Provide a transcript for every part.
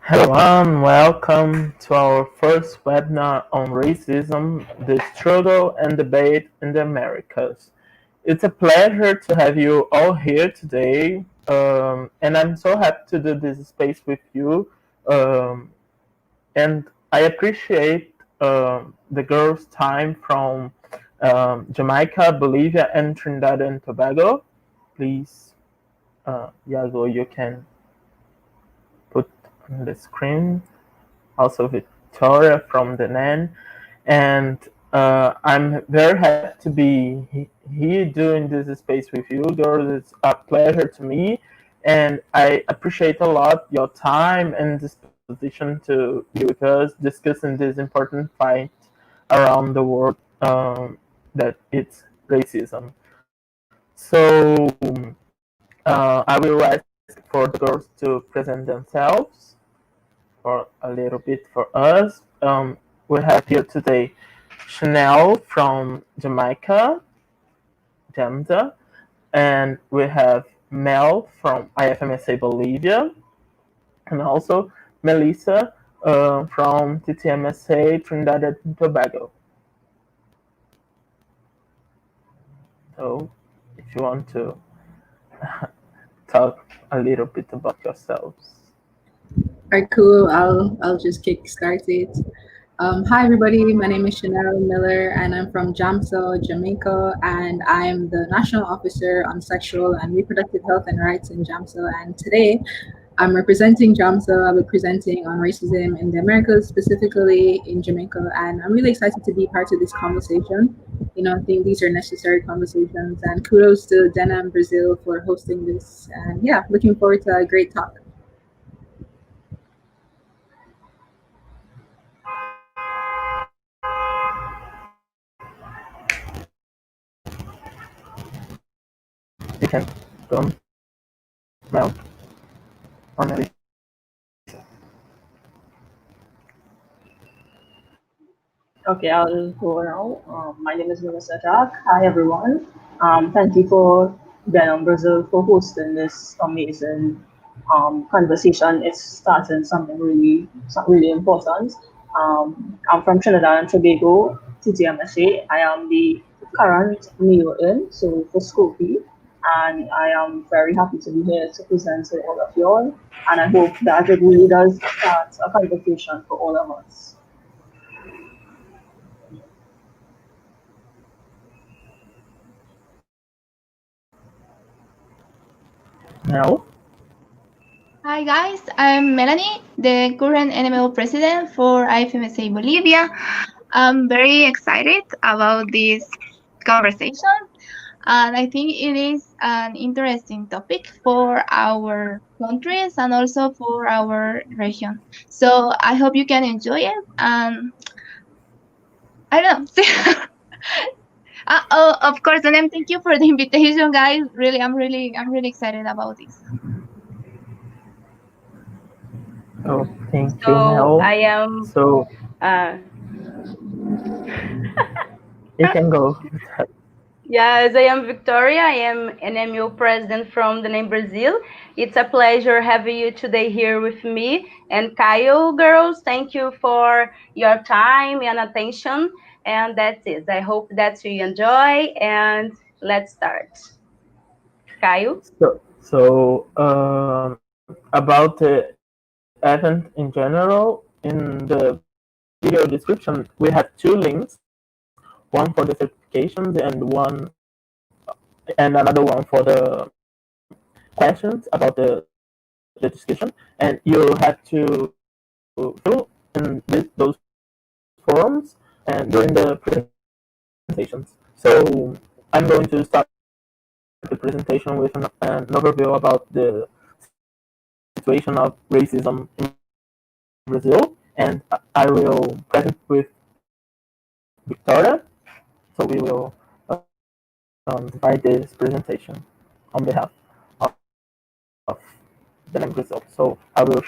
Hello, welcome to our first webinar on racism, the struggle and debate in the Americas. It's a pleasure to have you all here today, and I'm so happy to do this space with you. Um, and I appreciate the girls' time from Jamaica, Bolivia, and Trinidad and Tobago. Please, Yago, you can put on the screen. Also Victoria from DENEM, and I'm very happy to be here doing this space with you, girls. It's a pleasure to me, and I appreciate a lot your time and disposition to be with us discussing this important fight around the world that it's racism. So I will ask for the girls to present themselves for a little bit for us. We have here today Chinelle from Jamaica, Jamza, and we have Mel from IFMSA Bolivia, and also Melissa from TTMSA Trinidad and Tobago. So, if you want to talk a little bit about yourselves. All right, cool. I'll just kick start it. Hi everybody, my name is Chinelle Miller and I'm from Jamso, Jamaica, and I'm the National Officer on Sexual and Reproductive Health and Rights in Jamso. And today I'm representing Jamso. I'll be presenting on racism in the Americas, specifically in Jamaica, and I'm really excited to be part of this conversation. I think these are necessary conversations, and kudos to DENEM Brazil for hosting this. And yeah, looking forward to a great talk. You can go on, Mel, or Melissa. Okay, I'll go now. My name is Melissa Jack. Hi, everyone. Thank you for Denim Brazil for hosting this amazing conversation. It's starting something really important. I'm from Trinidad and Tobago, TTMSA. I am the current mayor in, so for Scopy, and I am very happy to be here to present to all of you all. And I hope that it really does start a conversation for all of us. Mel? Hi guys, I'm Melanie, the current NMO president for IFMSA Bolivia. I'm very excited about this conversation, and I think it is an interesting topic for our countries and also for our region. So I hope you can enjoy it, and I don't know. Oh, of course, and thank you for the invitation, guys. Really, I'm really excited about this. Oh, thank you, So Mel. I am, So uh, you can go. yes, I am Victoria. I am an MU president from the name Brazil. It's a pleasure having you today here with me. And Kyle, girls, thank you for your time and attention. And that's it. I hope that you enjoy. And let's start. Kyle? So, about the event in general, in the video description, we have two links, one for the certifications and another one for the questions about the discussion. And you have to fill in those forms and during the presentations. So I'm going to start the presentation with an overview about the situation of racism in Brazil, and I will present with Victoria. So we will divide this presentation on behalf of the name Brazil. So I will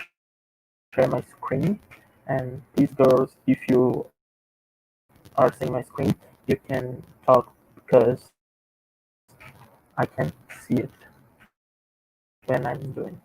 share my screen, and please, girls, if you are seeing my screen, you can talk because I can't see it when I'm doing.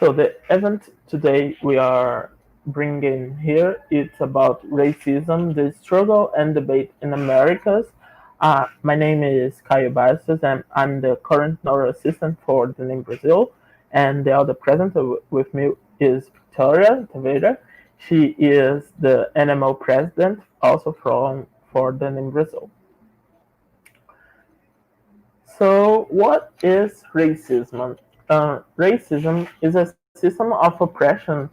So the event today we are bringing here, it's about racism, the struggle and debate in Americas. My name is Caio Bastos, and I'm the current NORA assistant for DENEM Brazil. And the other present with me is Victoria Taveira. She is the NMO president, also for DENEM Brazil. So, what is racism? Racism is a system of oppression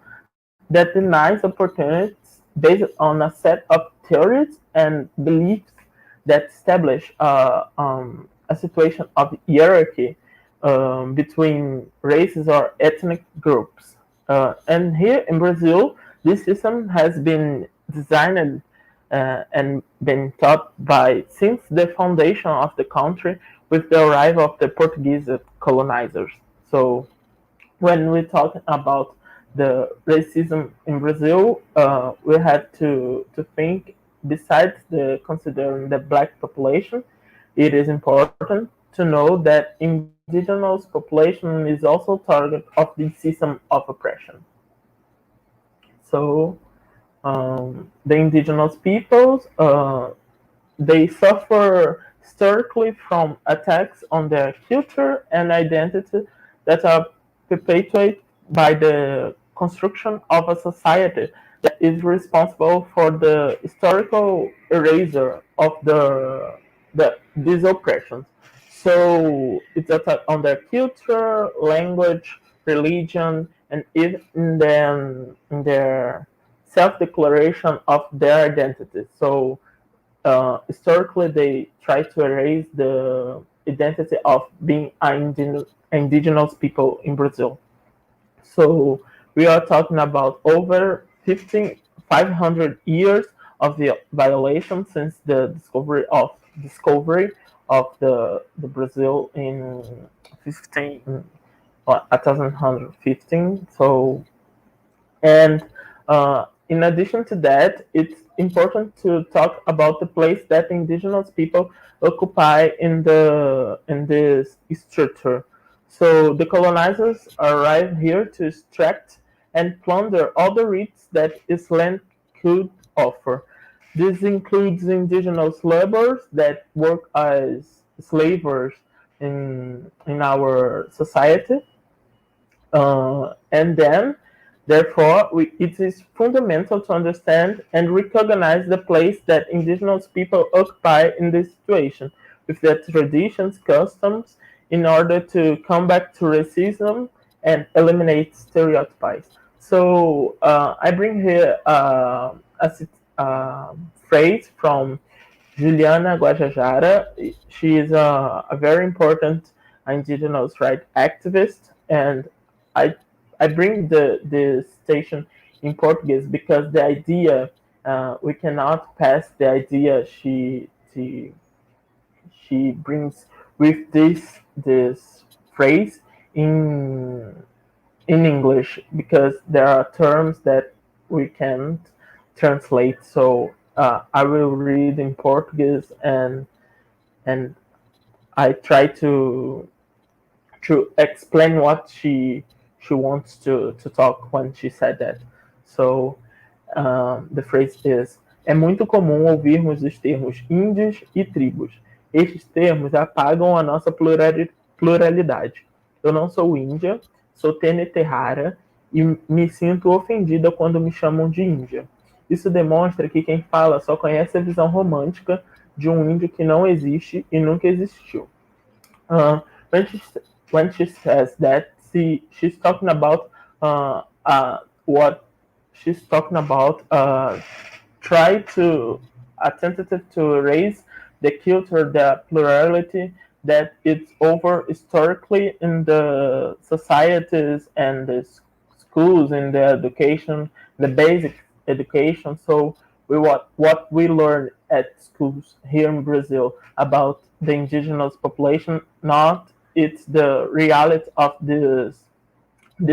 that denies opportunities based on a set of theories and beliefs that establish a situation of hierarchy between races or ethnic groups. And here in Brazil, this system has been designed and been taught by since the foundation of the country with the arrival of the Portuguese colonizers. So when we talk about the racism in Brazil, we have to think besides the considering the black population, it is important to know that indigenous population is also target of this system of oppression. So the indigenous peoples, they suffer historically from attacks on their culture and identity that are perpetuated by the construction of a society that is responsible for the historical erasure of these oppressions. So it's attack on their culture, language, religion, and even in their self-declaration of their identity. So historically, they try to erase the identity of being indigenous people in Brazil. So we are talking about over 500 years of the violation since the discovery of the Brazil in 1115. So and in addition to that, it's important to talk about the place that indigenous people occupy in this structure. So the colonizers arrive here to extract and plunder all the rights that this land could offer. This includes indigenous laborers that work as slavers in our society, and then, therefore, it is fundamental to understand and recognize the place that indigenous people occupy in this situation, with their traditions, customs, in order to come back to racism and eliminate stereotypes. So I bring here a phrase from Juliana Guajajara. She is a very important indigenous rights activist, and I I bring the station in Portuguese because the idea we cannot pass the idea she brings with this phrase in English, because there are terms that we can't translate. So I will read in Portuguese, and I try to explain what she wants to talk when she said that. So the phrase is: é muito comum ouvirmos os termos índios e tribos. Estes termos apagam a nossa pluralidade. Eu não sou índia, sou Tenete Rara e me sinto ofendida quando me chamam de índia. Isso demonstra que quem fala só conhece a visão romântica de um índio que não existe e nunca existiu. When she says that, she's talking about what she's talking about. Try to attempted to erase the culture, the plurality that it's over historically in the societies and the schools, in the education, the basic education. So what we learn at schools here in Brazil about the indigenous population, not it's the reality of this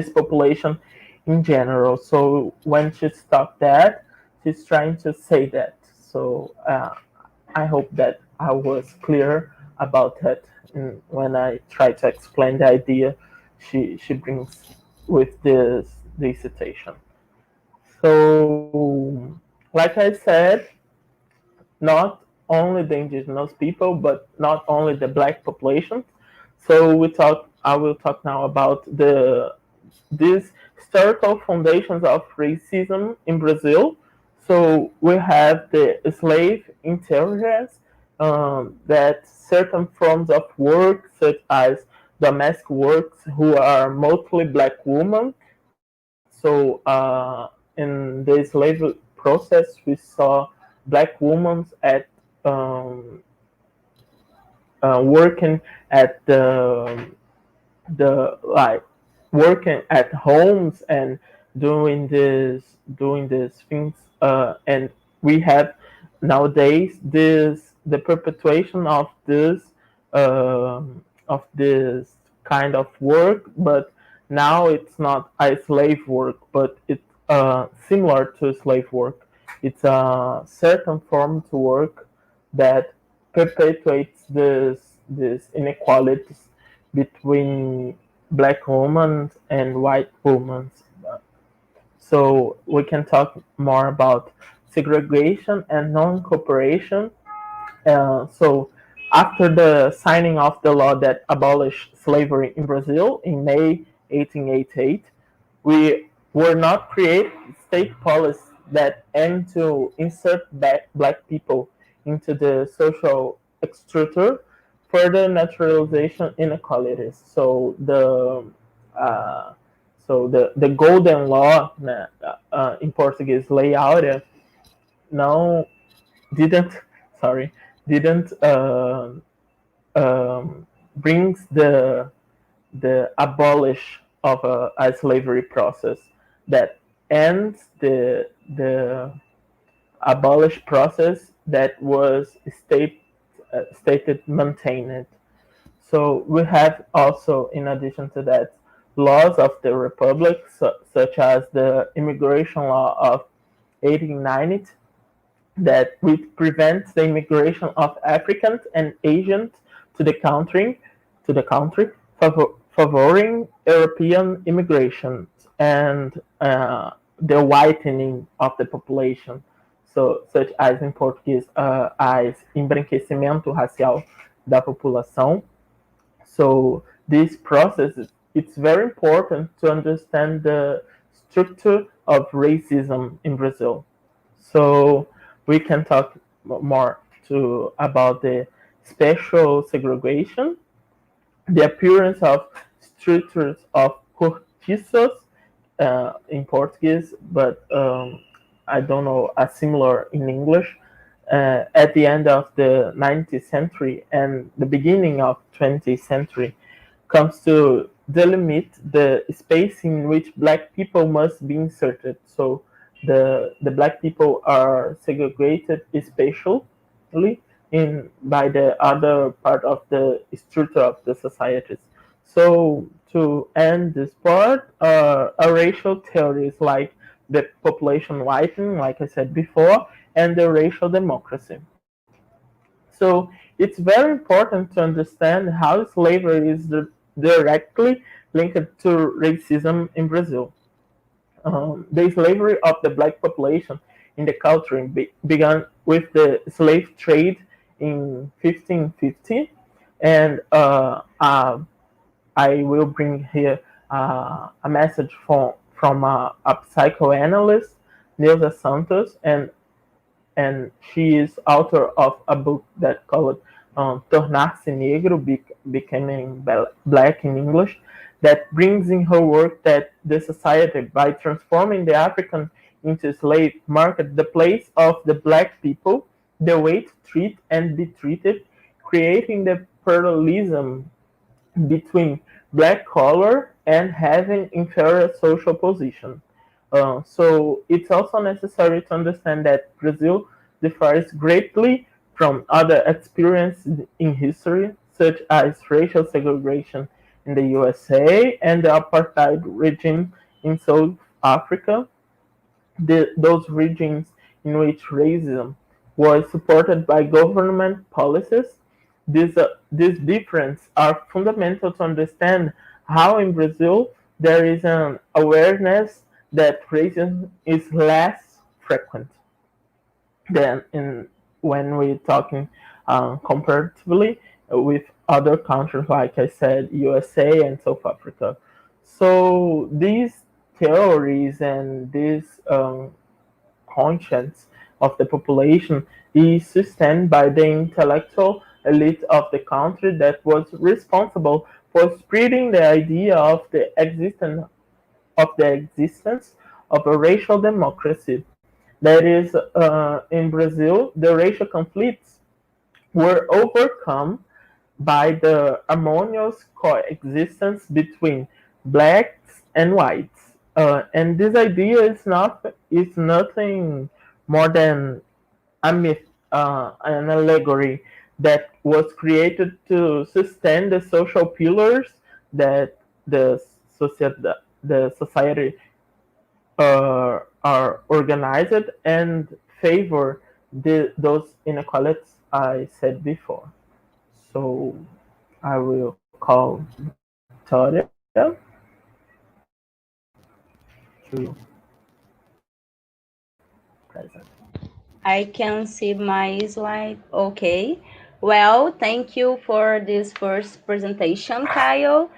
population in general. So when she stopped that, she's trying to say that. So I hope that I was clear about that when I try to explain the idea she brings with this citation. So, like I said, not only the indigenous people, but not only the black population. So I will talk now about these historical foundations of racism in Brazil. So we have the slave intelligence, that certain forms of work, such as domestic works, who are mostly black women. So in the slave process, we saw black women at um, working at the like working at homes and doing these things, and we have nowadays the perpetuation of this kind of work, but now it's not a slave work, but it's similar to slave work. It's a certain form to work that perpetuates this inequalities between black women and white women. So we can talk more about segregation and non-cooperation. So after the signing of the law that abolished slavery in Brazil in May 1888, we were not create state policies that aim to insert black people into the social structure, further naturalization inequalities. Uh, the golden law, in Portuguese, lei áurea, não didn't sorry didn't brings the abolish of a slavery process that ends the abolish process that was stated maintained. So we have also, in addition to that, laws of the republic, such as the immigration law of 1890, that which prevents the immigration of Africans and Asians to the country, favoring European immigration and the whitening of the population. So, such as in Português, as embranquecimento racial da população. So, this process, it's very important to understand the structure of racism in Brazil. So, we can talk more about the spatial segregation, the appearance of structures of cortiços in Portuguese, but I don't know a similar in English. At the end of the 19th century and the beginning of 20th century, comes to delimit the space in which black people must be inserted. So the black people are segregated spatially in by the other part of the structure of the societies. So to end this part, a racial theories like the population whitening, like I said before, and the racial democracy. So it's very important to understand how slavery is directly linked to racism in Brazil. The slavery of the black population in the country began with the slave trade in 1550, and I will bring here a message from a psychoanalyst, Neuza Santos, and she is author of a book that called Tornar-se Negro, Becoming Black in English, that brings in her work that the society, by transforming the African into slave, marked the place of the black people, the way to treat and be treated, creating the parallelism between black color and having inferior social position. So it's also necessary to understand that Brazil differs greatly from other experiences in history, such as racial segregation in the USA and the apartheid regime in South Africa, those regions in which racism was supported by government policies. These differences are fundamental to understand how in Brazil there is an awareness that racism is less frequent than in when we're talking comparatively with other countries, like I said, USA and South Africa. So these theories and these conscience of the population is sustained by the intellectual elite of the country that was responsible for spreading the idea of the existence of a racial democracy. That is, in Brazil, the racial conflicts were overcome by the harmonious coexistence between blacks and whites. And this idea is nothing more than a myth, an allegory that was created to sustain the social pillars that the society are organized and favor those inequalities I said before. So I will call Victoria to present. I can see my slide. Okay. Well, thank you for this first presentation, Kyle.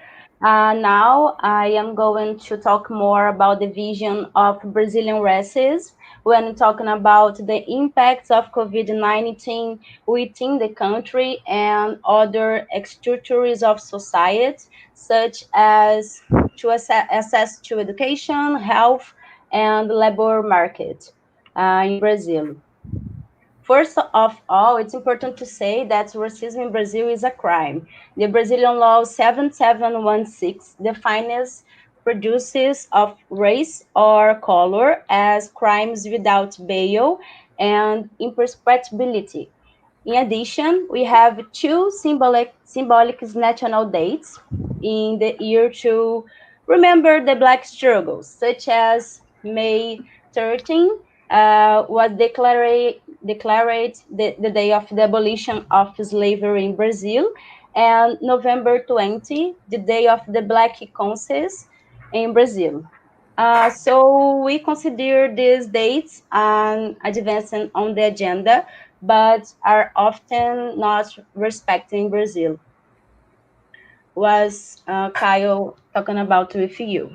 Now I am going to talk more about the vision of Brazilian races when talking about the impacts of COVID-19 within the country and other structures of society, such as to access to education, health, and labor market in Brazil. First of all, it's important to say that racism in Brazil is a crime. The Brazilian law 7716 defines prejudices of race or color as crimes without bail and imprescriptibility. In addition, we have two symbolic national dates in the year to remember the Black struggles, such as May 13 was declared the day of the abolition of slavery in Brazil, and November 20, the day of the Black Conscience in Brazil. So we consider these dates advancing on the agenda, but are often not respected in Brazil. Was Kyle talking about with you?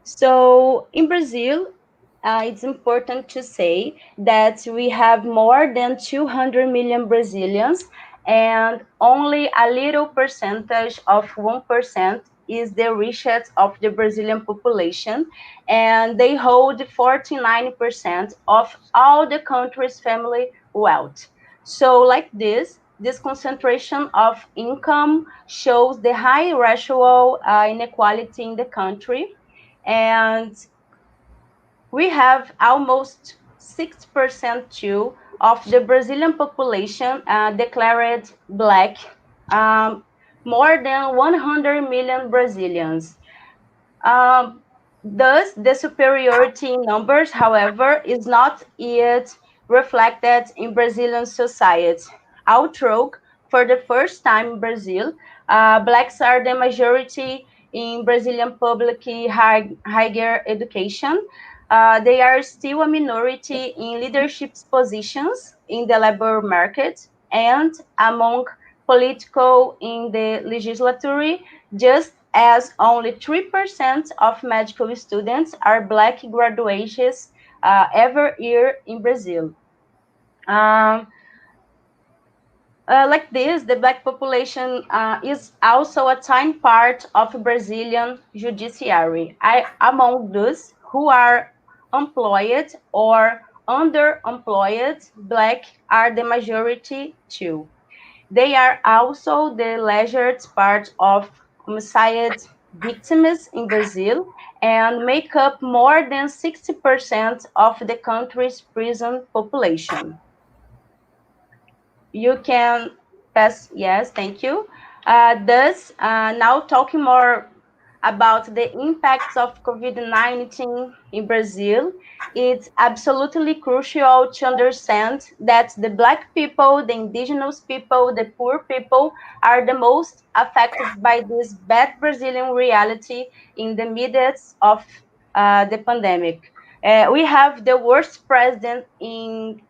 So in Brazil, it's important to say that we have more than 200 million Brazilians, and only a little percentage of 1% is the richest of the Brazilian population, and they hold 49% of all the country's family wealth. So, like this concentration of income shows the high racial inequality in the country, and we have almost 6% too of the Brazilian population declared Black, um, more than 100 million Brazilians. Um, Thus, the superiority in numbers, however, is not yet reflected in Brazilian society. Although, for the first time in Brazil, Blacks are the majority in Brazilian public higher education. They are still a minority in leadership positions in the labor market and among political in the legislature, just as only 3% of medical students are Black graduates every year in Brazil. Um, like this, the Black population is also a tiny part of Brazilian judiciary. Among those who are employed or underemployed, Black are the majority too. They are also the largest part of homicide victims in Brazil and make up more than 60% of the country's prison population. You can pass, yes, thank you. Thus, now talking more about the impacts of COVID-19 in Brazil, it's absolutely crucial to understand that the Black people, the indigenous people, the poor people are the most affected by this bad Brazilian reality in the midst of the pandemic. We have the worst president in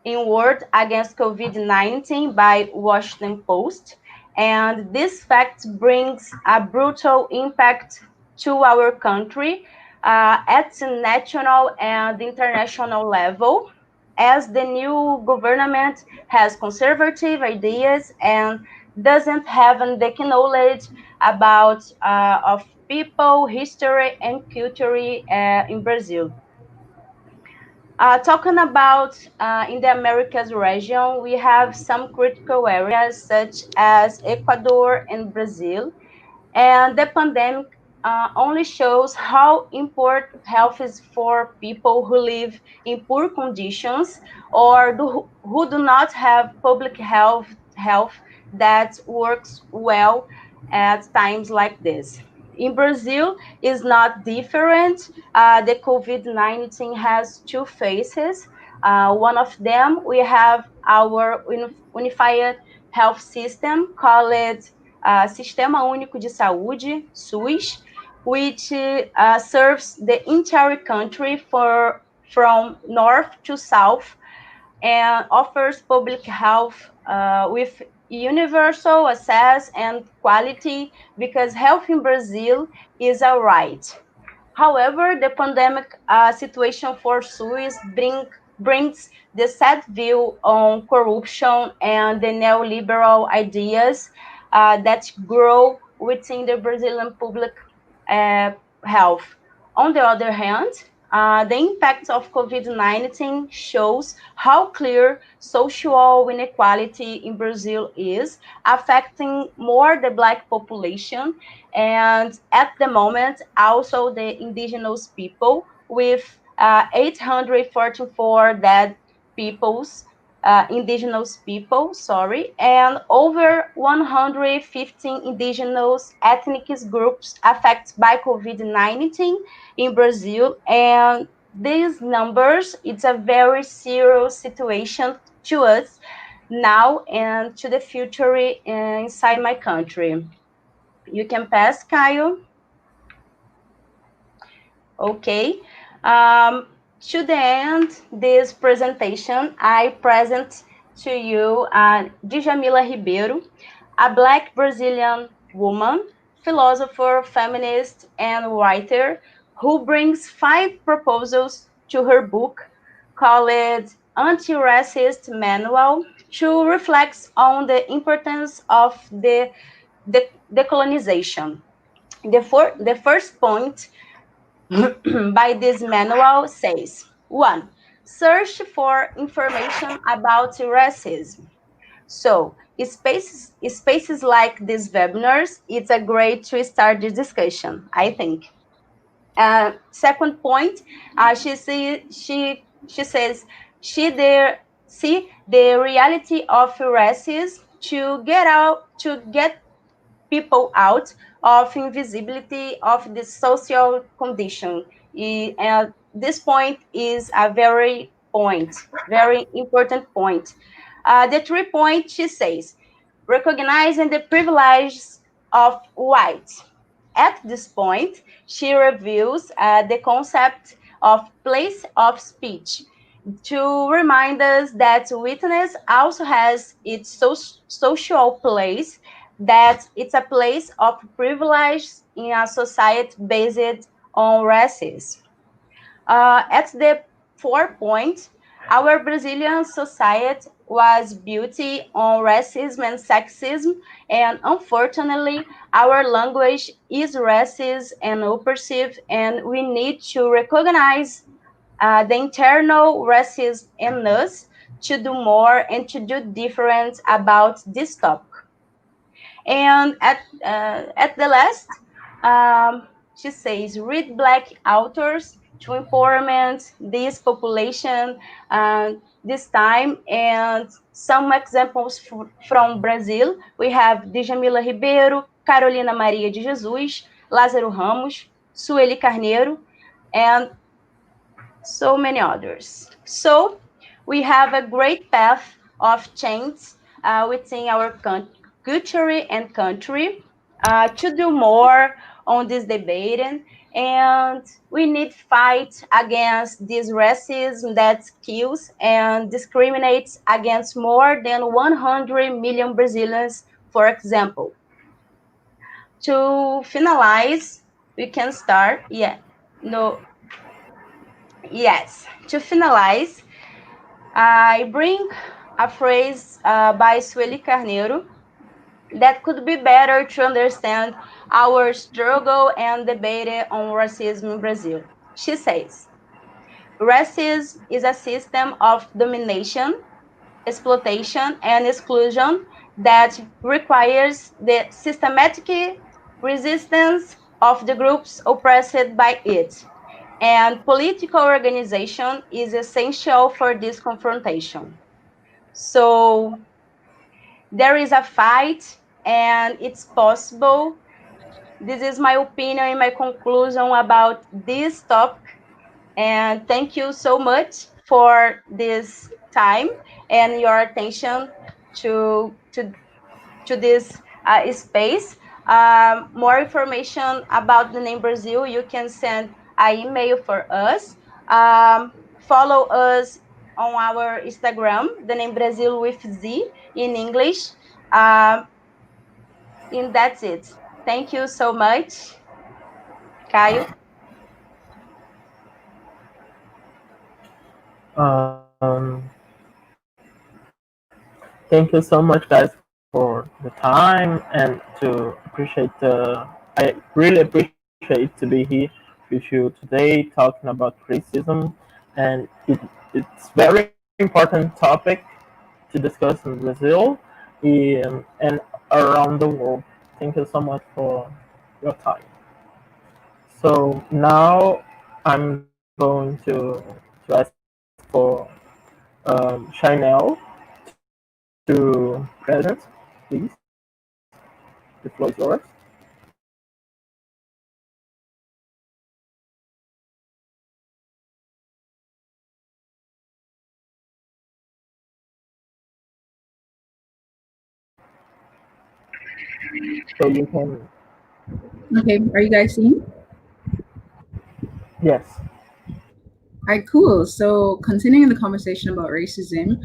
World Against COVID-19 by Washington Post. And this fact brings a brutal impact to our country at the national and international level, as the new government has conservative ideas and doesn't have the knowledge about of people, history, and culture in Brazil. Talking about in the Americas region, we have some critical areas such as Ecuador and Brazil, and the pandemic only shows how important health is for people who live in poor conditions or who do not have public health that works well at times like this. In Brazil, is not different. The COVID-19 has two phases. One of them, we have our unified health system called Sistema Único de Saúde, SUS, which serves the entire country from north to south and offers public health with universal access and quality, because health in Brazil is a right. However, the pandemic situation for SUS brings the sad view on corruption and the neoliberal ideas that grow within the Brazilian public health. On the other hand, the impact of COVID-19 shows how clear social inequality in Brazil is, affecting more the Black population, and at the moment, also the indigenous people, with 844 dead peoples, indigenous people, and over 115 indigenous ethnic groups affected by COVID-19 in Brazil. And these numbers, it's a very serious situation to us now and to the future inside my country. You can pass, Kyle. Okay. To the end this presentation, I present to you Djamila Ribeiro, a Black Brazilian woman, philosopher, feminist, and writer, who brings 5 proposals to her book called Anti-Racist Manual, to reflect on the importance of the decolonization. The first point by this manual says: 1. Search for information about racism. So spaces like these webinars, it's a great to start the discussion, I think. Second point, she says see the reality of racism to get people out of invisibility of the social condition. And this point is a very important point. The 3 point, she says, recognizing the privileges of whites. At this point, she reviews the concept of place of speech to remind us that witness also has its social place, that it's a place of privilege in a society based on races. At the 4 point, our Brazilian society was built on racism and sexism, and unfortunately, our language is racist and oppressive, and we need to recognize the internal racism in us to do more and to do different about this topic. And at the last, she says, read Black authors to empowerment this population this time. And some examples from Brazil, we have Djamila Ribeiro, Carolina Maria de Jesus, Lázaro Ramos, Sueli Carneiro, and so many others. So we have a great path of change within our culture and country to do more on this debate, and we need fight against this racism that kills and discriminates against more than 100 million Brazilians, for example. To finalize, we can start. No, yes. To finalize, I bring a phrase by Sueli Carneiro that could be better to understand our struggle and debate on racism in Brazil. She says, racism is a system of domination, exploitation, and exclusion that requires the systematic resistance of the groups oppressed by it. And political organization is essential for this confrontation. So there is a fight, and it's possible. This is my opinion and my conclusion about this topic. And thank you so much for this time and your attention to this space. More information about the name Brazil, you can send an email for us. Follow us on our Instagram, the name Brazil with Z in English. And that's it. Thank you so much. Caio? Thank you so much, guys, for the time and to appreciate the. I really appreciate to be here with you today talking about racism, and it's very important topic to discuss in Brazil and around the world. Thank you so much for your time. So now I'm going to ask for Chinelle to present, please. The floor is yours. So you can. Okay, are you guys seeing? Yes. All right, cool. So continuing the conversation about racism,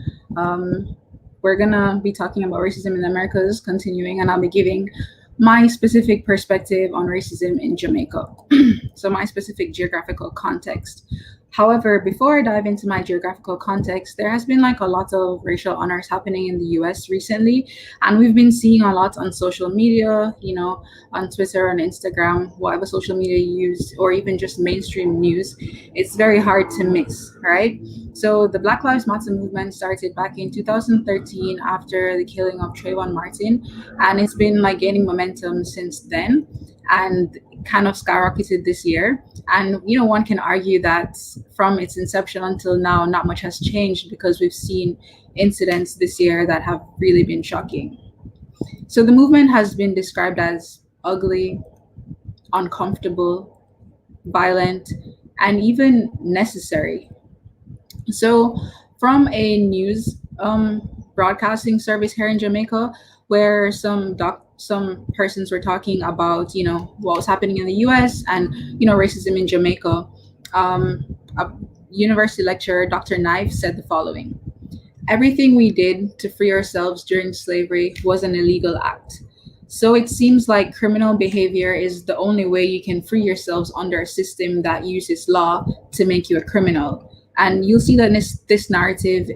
we're gonna be talking about racism in the Americas, continuing, and I'll be giving my specific perspective on racism in Jamaica. So my specific geographical context. However, before I dive into my geographical context, there has been like a lot of racial honors happening in the US recently, and we've been seeing a lot on social media, on Twitter, on Instagram, whatever social media you use, or even just mainstream news. It's very hard to miss, right? So the Black Lives Matter movement started back in 2013 after the killing of Trayvon Martin, and it's been like gaining momentum since then and kind of skyrocketed this year. And one can argue that from its inception until now, not much has changed because we've seen incidents this year that have really been shocking. So the movement has been described as ugly, uncomfortable, violent, and even necessary. So from a news broadcasting service here in Jamaica, where some persons were talking about what was happening in the US and racism in Jamaica, a university lecturer, Dr. Knife, said the following: everything we did to free ourselves during slavery was an illegal act. So it seems like criminal behavior is the only way you can free yourselves under a system that uses law to make you a criminal. And you'll see that this narrative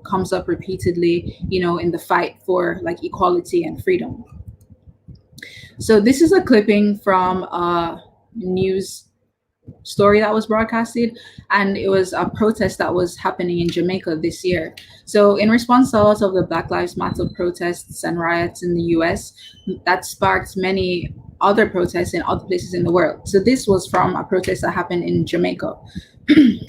comes up repeatedly, in the fight for like equality and freedom. So this is a clipping from a news story that was broadcasted, and it was a protest that was happening in Jamaica this year. So in response to a lot of the Black Lives Matter protests and riots in the US, that sparked many other protests in other places in the world. So this was from a protest that happened in Jamaica.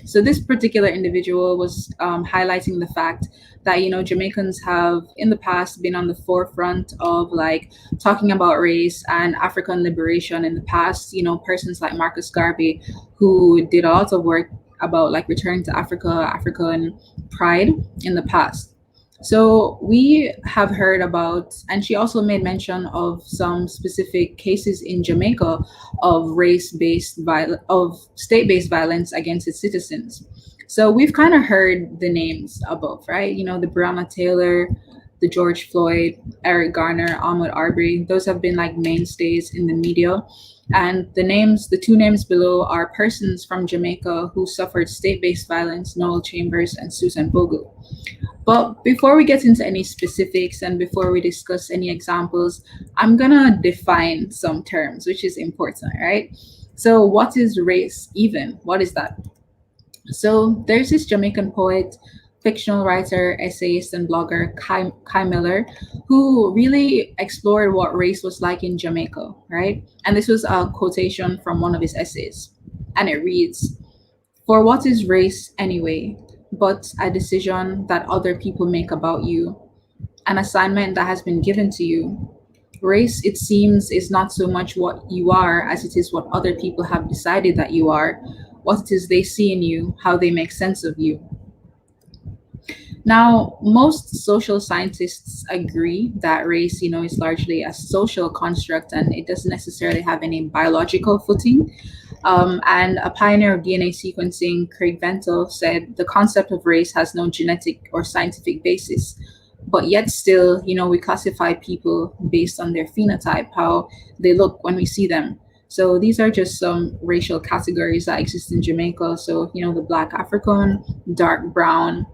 So this particular individual was highlighting the fact that, you know, Jamaicans have in the past been on the forefront of like talking about race and African liberation in the past. You know, persons like Marcus Garvey, who did a lot of work about like returning to Africa, African pride in the past. So we have heard about, and she also made mention of some specific cases in Jamaica of of state-based violence against its citizens. So we've kind of heard the names above, right? You know, the Breonna Taylor, the George Floyd, Eric Garner, Ahmaud Arbery. Those have been like mainstays in the media. And the two names below are persons from Jamaica who suffered state-based violence: Noel Chambers and Susan Bogle. But before we get into any specifics and before we discuss any examples, I'm gonna define some terms, which is important, right? So what is race even? What is that? So there's this Jamaican poet, fictional writer, essayist, and blogger, Kai Miller, who really explored what race was like in Jamaica, right? And this was a quotation from one of his essays. And it reads, "For what is race anyway, but a decision that other people make about you, an assignment that has been given to you. Race, it seems, is not so much what you are as it is what other people have decided that you are, what it is they see in you, how they make sense of you." Now, most social scientists agree that race, you know, is largely a social construct and it doesn't necessarily have any biological footing. And a pioneer of DNA sequencing, Craig Vento, said the concept of race has no genetic or scientific basis. But yet still, you know, we classify people based on their phenotype, how they look when we see them. So these are just some racial categories that exist in Jamaica. So, you know, the Black African, dark brown,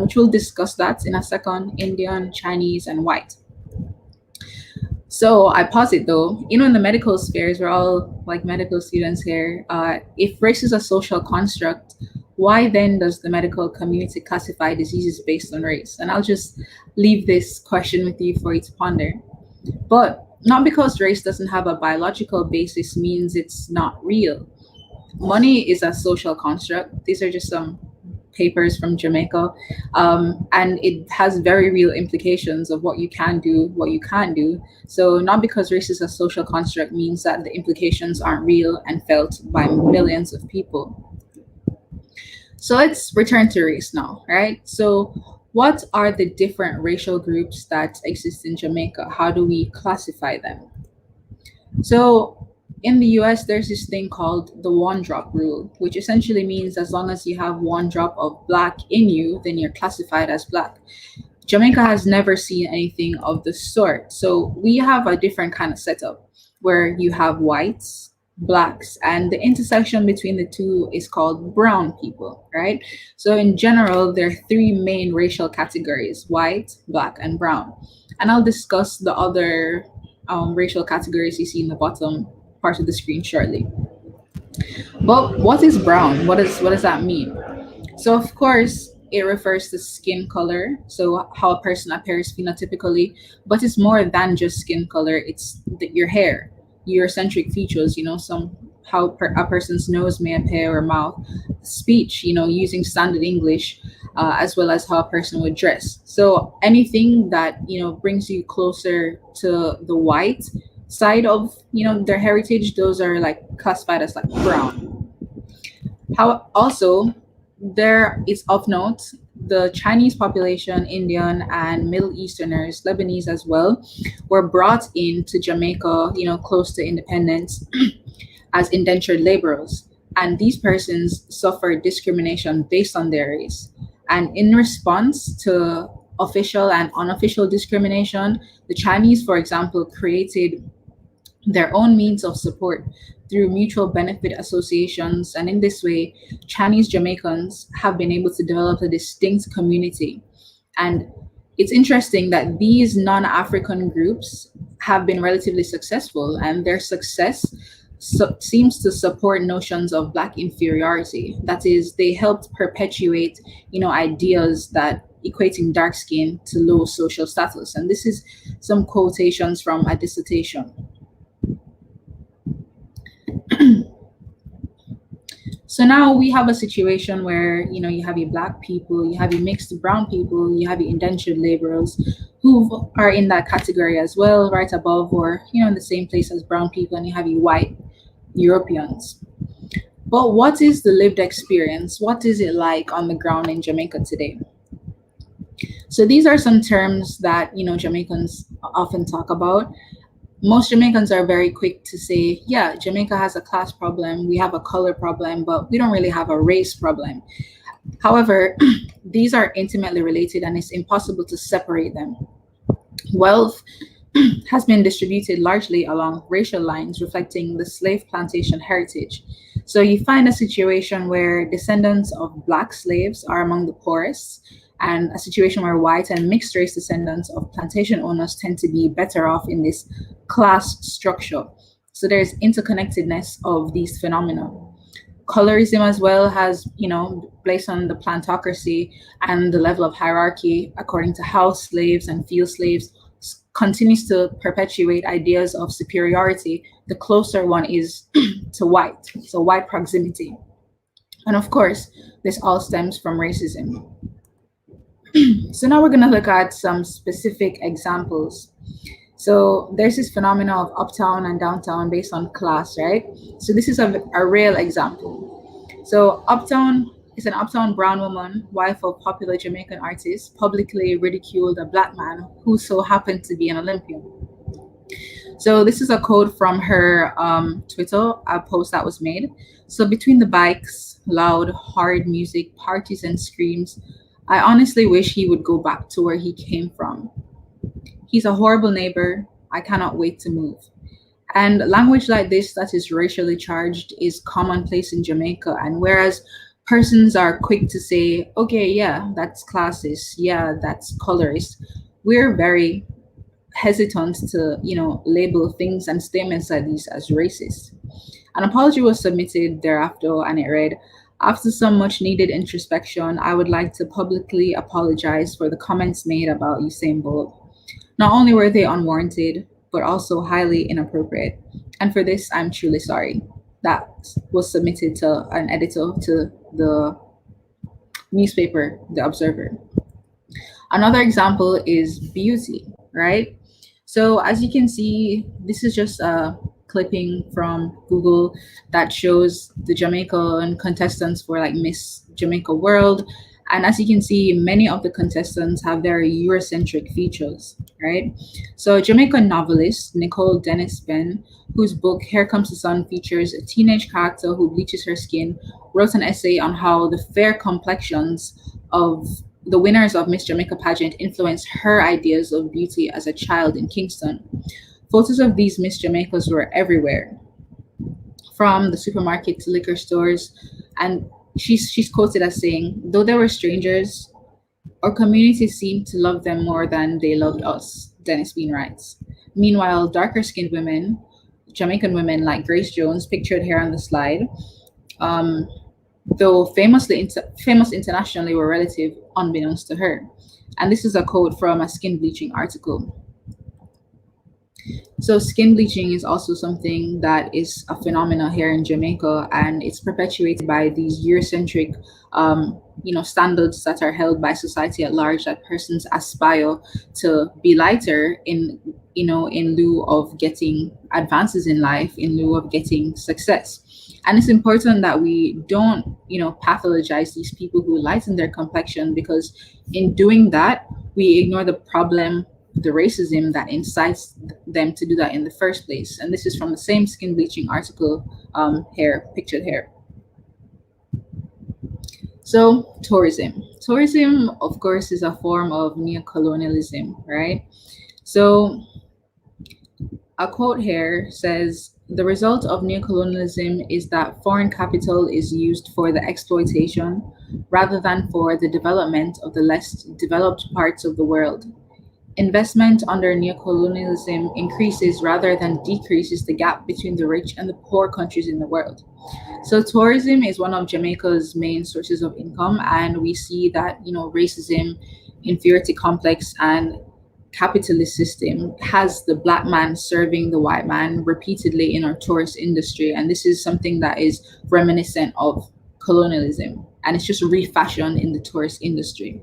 which we'll discuss that in a second, Indian, Chinese, and white. So I posit though, you know, in the medical spheres, we're all like medical students here. If race is a social construct, why then does the medical community classify diseases based on race? And I'll just leave this question with you for you to ponder. But not because race doesn't have a biological basis means it's not real. Money is a social construct. These are just some papers from Jamaica, and it has very real implications of what you can do, what you can't do. So not because race is a social construct means that the implications aren't real and felt by millions of people. So let's return to race now, right? So what are the different racial groups that exist in Jamaica? How do we classify them? So in the US, there's this thing called the one drop rule, which essentially means as long as you have one drop of Black in you, then you're classified as Black. Jamaica has never seen anything of the sort. So we have a different kind of setup where you have whites, Blacks, and the intersection between the two is called brown people, right? So in general, there are three main racial categories: white, Black, and brown. And I'll discuss the other racial categories you see in the bottom part of the screen shortly. But what is brown? What does that mean? So of course, it refers to skin color, so how a person appears phenotypically, but it's more than just skin color. It's your hair, your eccentric features, you know, how a person's nose may appear or mouth, speech, you know, using standard English, as well as how a person would dress. So anything that, you know, brings you closer to the white side of, you know, their heritage, those are like classified as like brown. How also there is of note the Chinese population, Indian and Middle Easterners, Lebanese as well, were brought into Jamaica, you know, close to independence as indentured laborers. And these persons suffered discrimination based on their race. And in response to official and unofficial discrimination, the Chinese, for example, created their own means of support through mutual benefit associations. And in this way, Chinese Jamaicans have been able to develop a distinct community. And it's interesting that these non-African groups have been relatively successful, and their success seems to support notions of Black inferiority. That is, they helped perpetuate, you know, ideas that equating dark skin to low social status. And this is some quotations from a dissertation. So now we have a situation where, you have your black people, you have your mixed brown people, you have your indentured laborers who are in that category as well, right above or, in the same place as brown people, and you have your white Europeans. But what is the lived experience? What is it like on the ground in Jamaica today? So these are some terms that, Jamaicans often talk about. Most Jamaicans are very quick to say, yeah, Jamaica has a class problem, we have a color problem, but we don't really have a race problem. However, these are intimately related and it's impossible to separate them. Wealth has been distributed largely along racial lines, reflecting the slave plantation heritage. So you find a situation where descendants of black slaves are among the poorest, and a situation where white and mixed race descendants of plantation owners tend to be better off in this class structure. So there's interconnectedness of these phenomena. Colorism as well has, based on the plantocracy and the level of hierarchy according to house slaves and field slaves, continues to perpetuate ideas of superiority. The closer one is to white, so white proximity. And of course, this all stems from racism. So now we're going to look at some specific examples. So there's this phenomena of uptown and downtown based on class, right? So this is a real example. So uptown is an uptown brown woman, wife of popular Jamaican artist, publicly ridiculed a black man who so happened to be an Olympian. So this is a quote from her Twitter, a post that was made. So between the bikes, loud, hard music, parties and screams, I honestly wish he would go back to where he came from. He's a horrible neighbor. I cannot wait to move. And language like this that is racially charged is commonplace in Jamaica. And whereas persons are quick to say, okay, yeah, that's classist, yeah, that's colorist, we're very hesitant to, label things and statements like these as racist. An apology was submitted thereafter, and it read, after some much needed introspection, I would like to publicly apologize for the comments made about Usain Bolt. Not only were they unwarranted, but also highly inappropriate. And for this, I'm truly sorry. That was submitted to an editor to the newspaper, The Observer. Another example is beauty, right? So as you can see, this is just a clipping from Google that shows the Jamaican contestants for like Miss Jamaica World. And as you can see, many of the contestants have very Eurocentric features, right? So Jamaican novelist Nicole Dennis Ben, whose book Here Comes the Sun features a teenage character who bleaches her skin, wrote an essay on how the fair complexions of the winners of Miss Jamaica pageant influenced her ideas of beauty as a child in Kingston. Photos of these Miss Jamaicas were everywhere, from the supermarket to liquor stores, and she's quoted as saying, though they were strangers, our community seemed to love them more than they loved us, Dennis Bean writes. Meanwhile, darker skinned women, Jamaican women like Grace Jones, pictured here on the slide, though famous internationally, were relative unbeknownst to her. And this is a quote from a skin bleaching article. So skin bleaching is also something that is a phenomena here in Jamaica, and it's perpetuated by these Eurocentric, standards that are held by society at large, that persons aspire to be lighter in lieu of getting advances in life, in lieu of getting success. And it's important that we don't, pathologize these people who lighten their complexion, because in doing that, we ignore the problem, the racism that incites them to do that in the first place. And this is from the same skin bleaching article here, pictured here. So tourism. Tourism, of course, is a form of neocolonialism, right? So a quote here says, the result of neocolonialism is that foreign capital is used for the exploitation rather than for the development of the less developed parts of the world. Investment under neocolonialism increases rather than decreases the gap between the rich and the poor countries in the world. So tourism is one of Jamaica's main sources of income, and we see that, racism, inferiority complex, and capitalist system has the black man serving the white man repeatedly in our tourist industry. And this is something that is reminiscent of colonialism, and it's just refashioned in the tourist industry.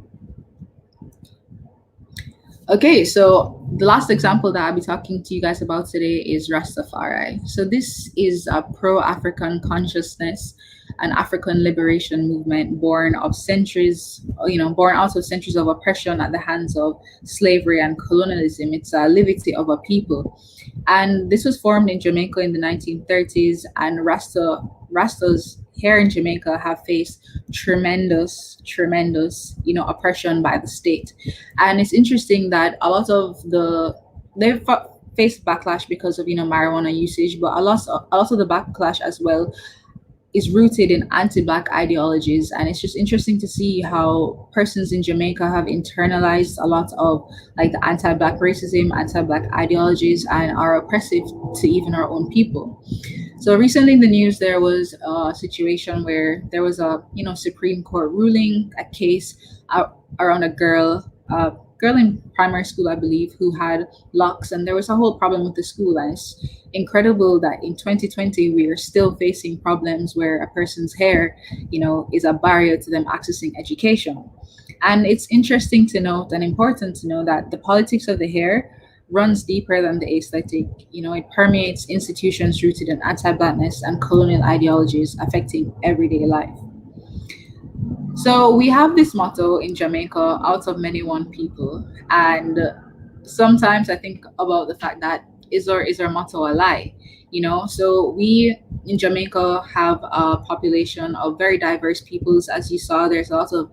Okay, so the last example that I'll be talking to you guys about today is Rastafari. So this is a pro-African consciousness and African liberation movement born of centuries, born out of centuries of oppression at the hands of slavery and colonialism. It's a liberty of a people. And this was formed in Jamaica in the 1930s, and Rastas here in Jamaica have faced tremendous, oppression by the state. And it's interesting that a lot of they've faced backlash because of, marijuana usage, but a lot of the backlash as well is rooted in anti-Black ideologies. And it's just interesting to see how persons in Jamaica have internalized a lot of like the anti-Black racism, anti-Black ideologies, and are oppressive to even our own people. So recently in the news, there was a situation where there was a, Supreme Court ruling, a case around a girl in primary school, I believe, who had locks, and there was a whole problem with the school. And it's incredible that in 2020 we are still facing problems where a person's hair, is a barrier to them accessing education. And it's interesting to note and important to know that the politics of the hair runs deeper than the aesthetic. It permeates institutions rooted in anti-Blackness and colonial ideologies affecting everyday life. So we have this motto in Jamaica, out of many one people. And sometimes I think about the fact that is our motto a lie? So we in Jamaica have a population of very diverse peoples. As you saw, there's a lot of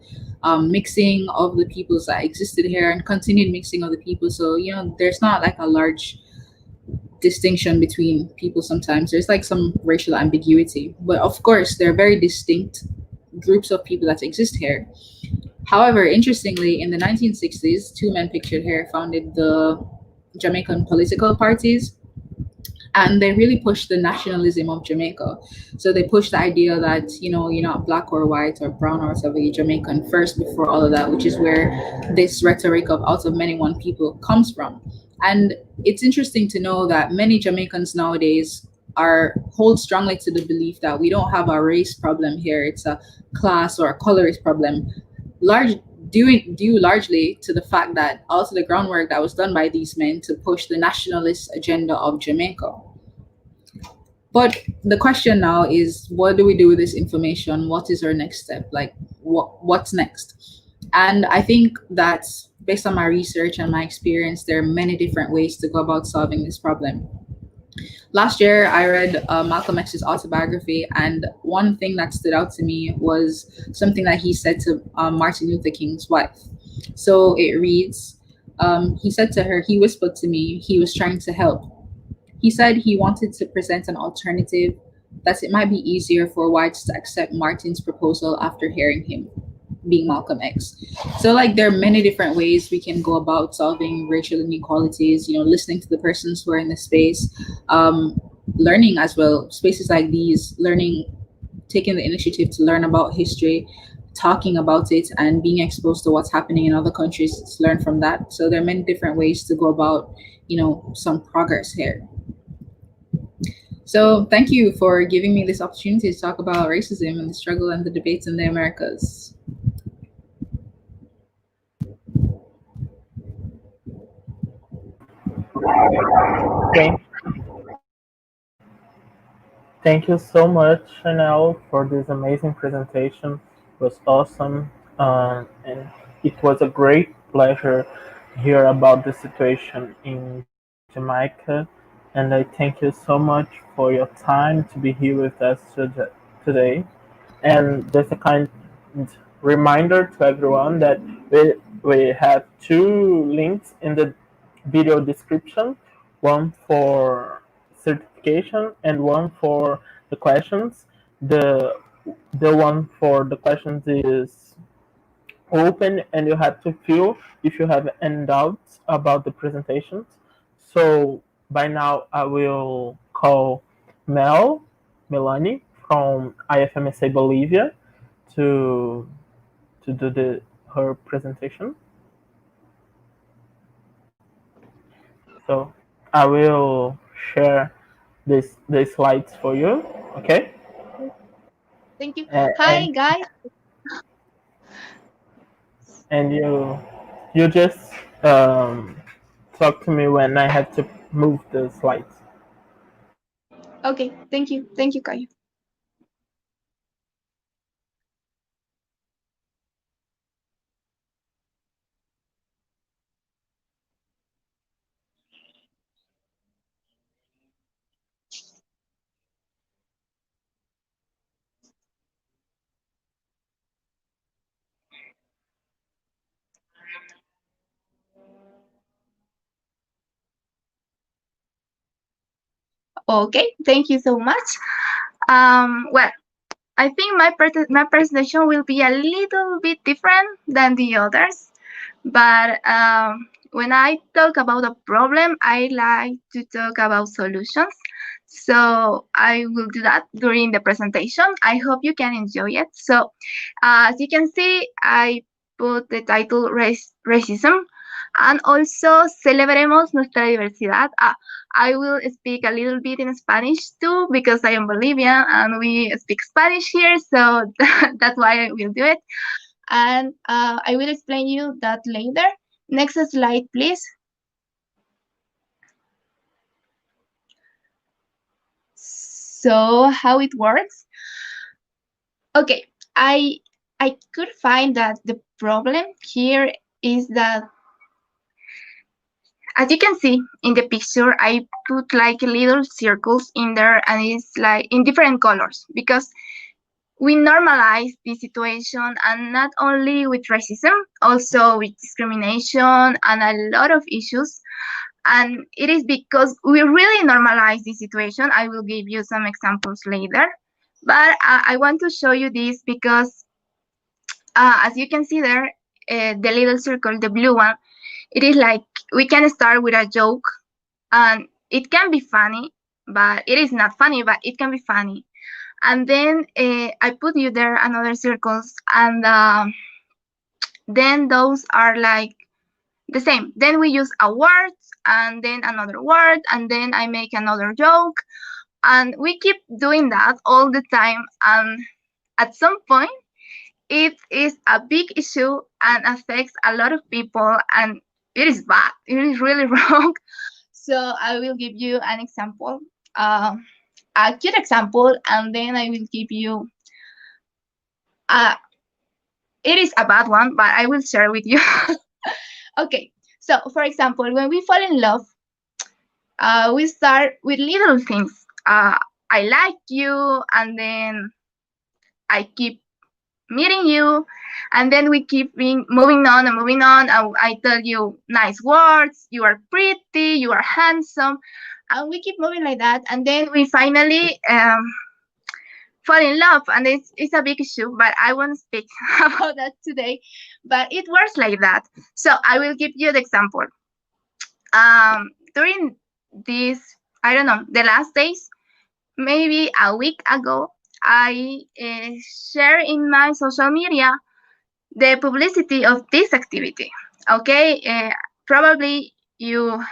mixing of the peoples that existed here and continued mixing of the people. So, there's not like a large distinction between people sometimes. There's like some racial ambiguity. But of course, there are very distinct groups of people that exist here. However, interestingly, in the 1960s, two men pictured here founded the Jamaican political parties, and they really pushed the nationalism of Jamaica. So they pushed the idea that, you're not Black or white or brown or whatever, you're Jamaican first before all of that, which is where this rhetoric of out of many one people comes from. And it's interesting to know that many Jamaicans nowadays hold strongly to the belief that we don't have a race problem here. It's a class or a colorist problem, due largely to the fact that also the groundwork that was done by these men to push the nationalist agenda of Jamaica. But the question now is, what do we do with this information? What is our next step? Like, what's next? And I think that based on my research and my experience, there are many different ways to go about solving this problem. Last year, I read Malcolm X's autobiography, and one thing that stood out to me was something that he said to Martin Luther King's wife. So it reads, he said to her, he whispered to me, he was trying to help. He said he wanted to present an alternative, that it might be easier for whites to accept Martin's proposal after hearing him, being Malcolm X. So like there are many different ways we can go about solving racial inequalities, listening to the persons who are in the space, learning as well, spaces like these, taking the initiative to learn about history, talking about it, and being exposed to what's happening in other countries to learn from that. So there are many different ways to go about, some progress here. So thank you for giving me this opportunity to talk about racism and the struggle and the debates in the Americas. Thank you so much, Chinelle, for this amazing presentation. It was awesome, and it was a great pleasure to hear about the situation in Jamaica. And I thank you so much for your time to be here with us today. And just a kind reminder to everyone that we have two links in the video description, one for certification and one for the questions. The one for the questions is open, and you have to fill if you have any doubts about the presentations. So by now I will call Melanie from IFMSA Bolivia to do her presentation. So I will share the slides for you, okay? Thank you. And, Hi, guys. and you just talk to me when I have to move the slides. Okay, thank you. Thank you, Kayo. Okay, thank you so much. Well, I think my presentation will be a little bit different than the others, but when I talk about a problem, I like to talk about solutions. So I will do that during the presentation. I hope you can enjoy it. So as you can see, I put the title Racism and also Celebremos nuestra diversidad. I will speak a little bit in Spanish too because I am Bolivian and we speak Spanish here, so that's why I will do it. And I will explain you that later. Next slide, please. So how it works? Okay, I could find that the problem here is that, as you can see in the picture, I put like little circles in there and it's like in different colors because we normalize this situation, and not only with racism, also with discrimination and a lot of issues. And it is because we really normalize this situation. I will give you some examples later. But I want to show you this because, as you can see there, the little circle, the blue one, it is like we can start with a joke, and it can be funny, but it is not funny, but it can be funny. And then I put you there another circles, and then those are like the same. Then we use a word, and then another word, and then I make another joke, and we keep doing that all the time. And at some point, it is a big issue and affects a lot of people, and it is bad. It is really wrong. So I will give you an example, a cute example, and then I will give you a. It is a bad one, but I will share with you. Okay. So, for example, when we fall in love, we start with little things. I like you, and then I keep meeting you, and then we keep moving on and moving on. And I tell you nice words. You are pretty. You are handsome, and we keep moving like that. And then we finally fall in love, and it's a big issue. But I won't speak about that today. But it works like that. So I will give you the example. During these, I don't know, the last days, maybe a week ago, I share in my social media the publicity of this activity. Okay, probably you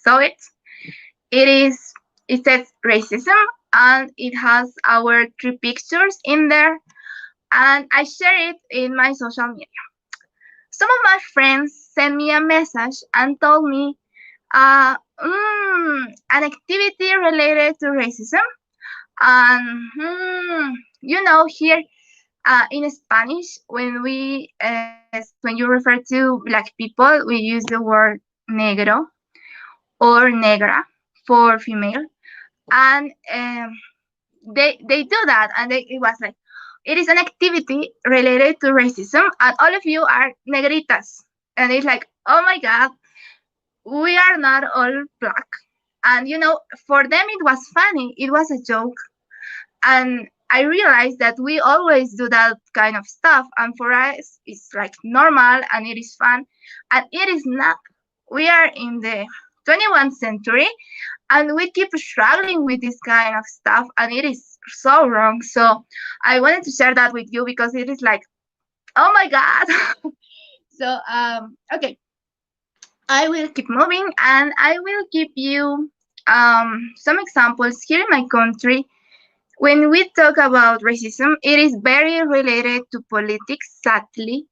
saw it. It says racism, and it has our three pictures in there, and I share it in my social media. Some of my friends sent me a message and told me an activity related to racism. And here in Spanish, when you refer to black people, we use the word negro or negra for female, and they do that, and it was like it is an activity related to racism, and all of you are negritas, and it's like, oh my god, we are not all black. And for them it was funny, it was a joke, and I realized that we always do that kind of stuff, and for us it's like normal and it is fun, and it is not. We are in the 21st century, and we keep struggling with this kind of stuff, and it is so wrong. So I wanted to share that with you because it is like, oh my god. So okay, I will keep moving, and I will give you some examples here in my country. When we talk about racism, it is very related to politics, sadly.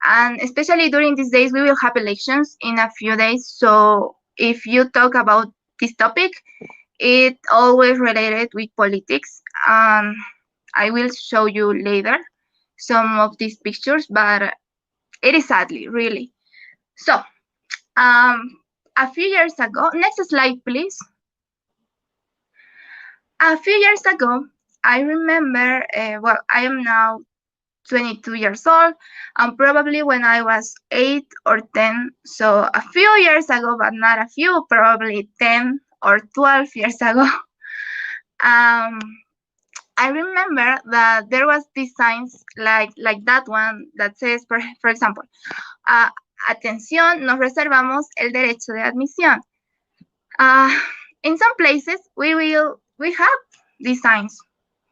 And especially during these days, we will have elections in a few days. So if you talk about this topic, it always related with politics. I will show you later some of these pictures, but it is sadly, really. So a few years ago, next slide, please. A few years ago, I remember, well, I am now 22 years old, and probably when I was 8 or 10, so a few years ago, but not a few, probably 10 or 12 years ago, I remember that there was these signs like that one that says, for example, atención, nos reservamos el derecho de admisión. In some places, we have these signs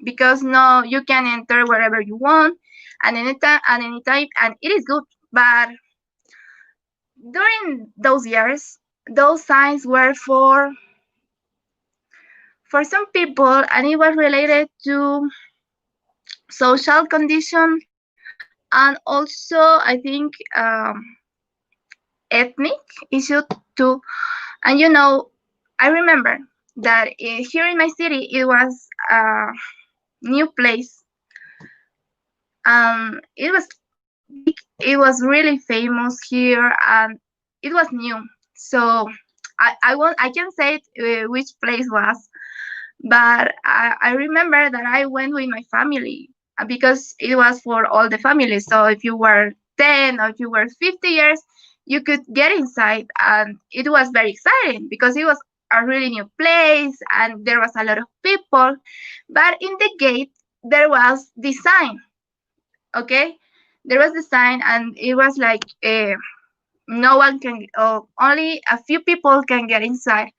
because no, you can enter wherever you want and anytime, and it is good. But during those years, those signs were for some people, and it was related to social condition and also I think ethnic issue too. And you know, I remember that here in my city it was a new place. It was big, it was really famous here, and it was new. So I can say which place was, but I remember that I went with my family because it was for all the families. So if you were 10 or if you were 50 years, you could get inside, and it was very exciting because it was a really new place and there was a lot of people. But in the gate there was the sign, okay? There was the sign, and it was like no one can, only a few people can get inside.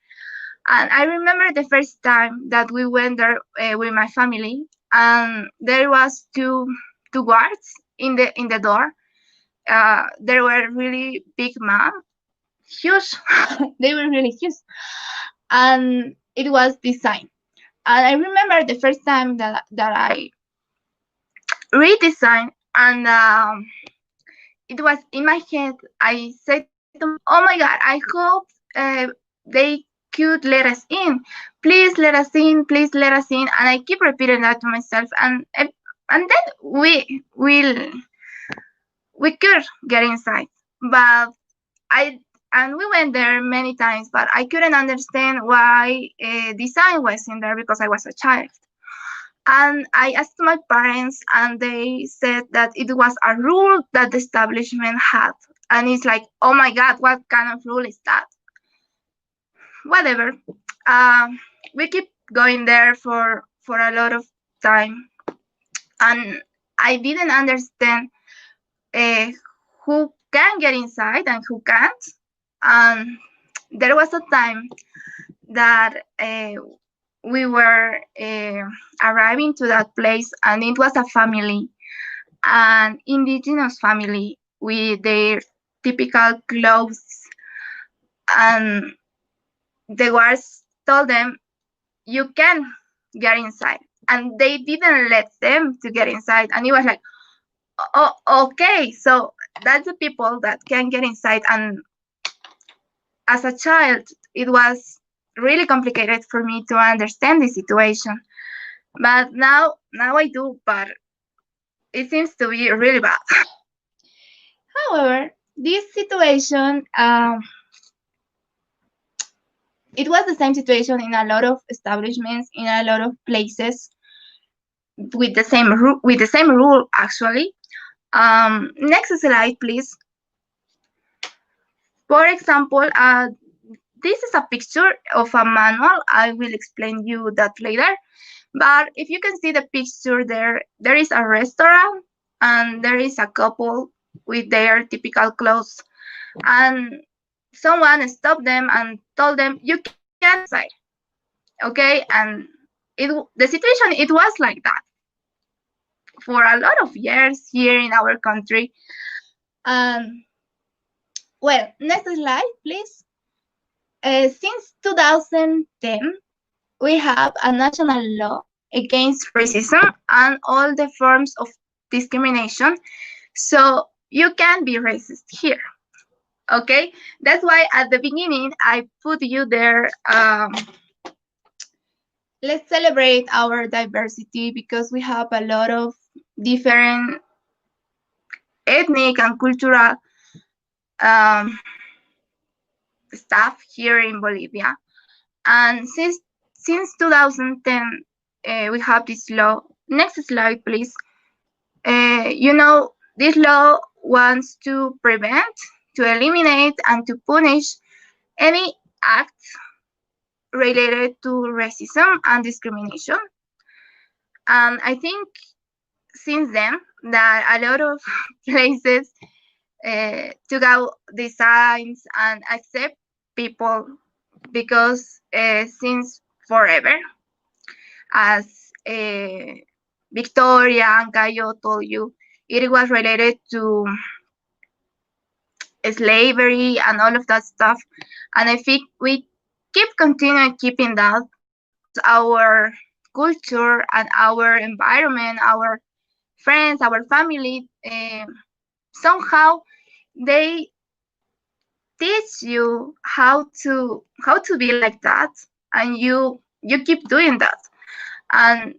And I remember the first time that we went there with my family, and there was two guards in the door. They were really big man, huge. They were really huge, and it was this sign. And I remember the first time that I read this sign, and it was in my head. I said to me, "Oh my God! I hope they could let us in. Please let us in. Please let us in." And I keep repeating that to myself, and then we could get inside. But we went there many times, but I couldn't understand why the sign was in there because I was a child. And I asked my parents, and they said that it was a rule that the establishment had. And it's like, oh my God, what kind of rule is that? Whatever. We keep going there for a lot of time, and I didn't understand who can get inside and who can't. And there was a time that we were arriving to that place, and it was a family, an indigenous family with their typical clothes, and the guards told them, you can get inside, and they didn't let them to get inside. And it was like, oh, okay, so that's the people that can get inside. And as a child, it was really complicated for me to understand the situation. But now I do, but it seems to be really bad. However, this situation, it was the same situation in a lot of establishments, in a lot of places, with the same rule actually. Next slide, please. For example, this is a picture of a manual. I will explain you that later. But if you can see the picture there is a restaurant, and there is a couple with their typical clothes. And someone stopped them and told them, you can't inside. Okay? And the situation, it was like that for a lot of years here in our country. Well, next slide, please. Since 2010, we have a national law against racism and all the forms of discrimination. So you can be racist here. Okay, that's why at the beginning I put you there. Let's celebrate our diversity because we have a lot of different ethnic and cultural stuff here in Bolivia. And since 2010, we have this law. Next slide, please. This law wants to prevent, to eliminate, and to punish any act related to racism and discrimination. And I think since then that a lot of places took out the signs and accept people because since forever, as Victoria and Cayo told you, it was related to slavery and all of that stuff. And I think we keep continuing keeping that because our culture and our environment, our friends, our family, somehow they teach you how to be like that, and you keep doing that. And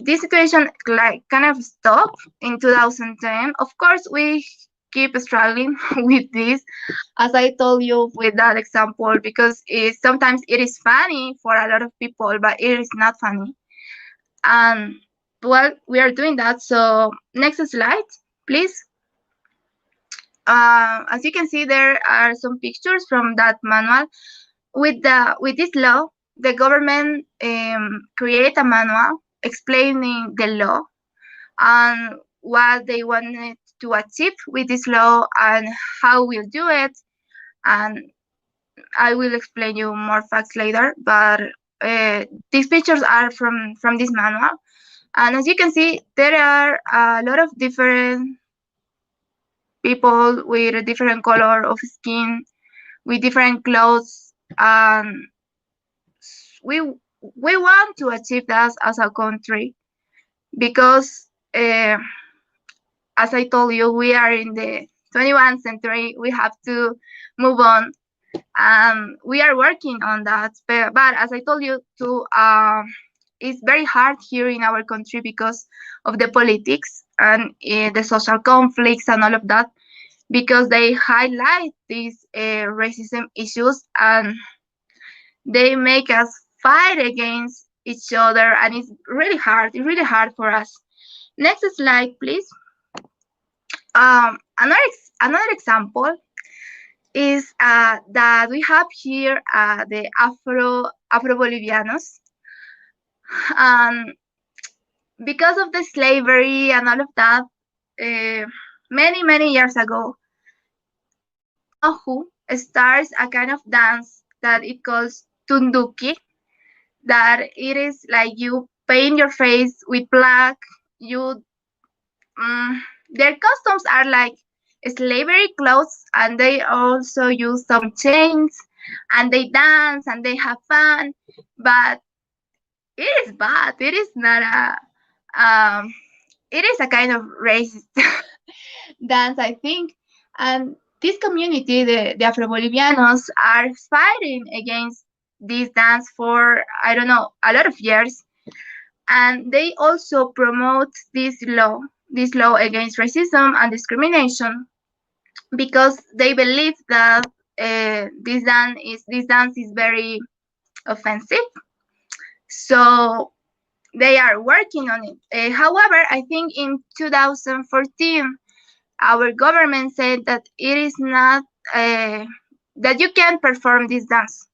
this situation like kind of stopped in 2010. Of course, we keep struggling with this, as I told you with that example, because sometimes it is funny for a lot of people, but it is not funny. And well, we are doing that. So next slide, please. As you can see, there are some pictures from that manual. With this law, the government create a manual explaining the law and what they wanted to achieve with this law and how we'll do it. And I will explain you more facts later, but these pictures are from this manual. And as you can see, there are a lot of different people with a different color of skin, with different clothes. We want to achieve that as a country because, as I told you, we are in the 21st century. We have to move on. We are working on that. But as I told you too, it's very hard here in our country because of the politics and the social conflicts and all of that, because they highlight these racism issues and they make us fight against each other, and it's really hard. It's really hard for us. Next slide, please. Another example is that we have here the Afro-Bolivianos. Because of the slavery and all of that, many years ago, Camacho starts a kind of dance that it calls tunduki, that it is like you paint your face with black. Their costumes are like slavery clothes, and they also use some chains, and they dance and they have fun. But it is bad. It is not it is a kind of racist dance, I think. And this community, the Afro-Bolivianos, are fighting against this dance for, I don't know, a lot of years. And they also promote this law against racism and discrimination, because they believe that this dance is very offensive. So they are working on it. However, I think in 2014, our government said that it is not that you can perform this dance.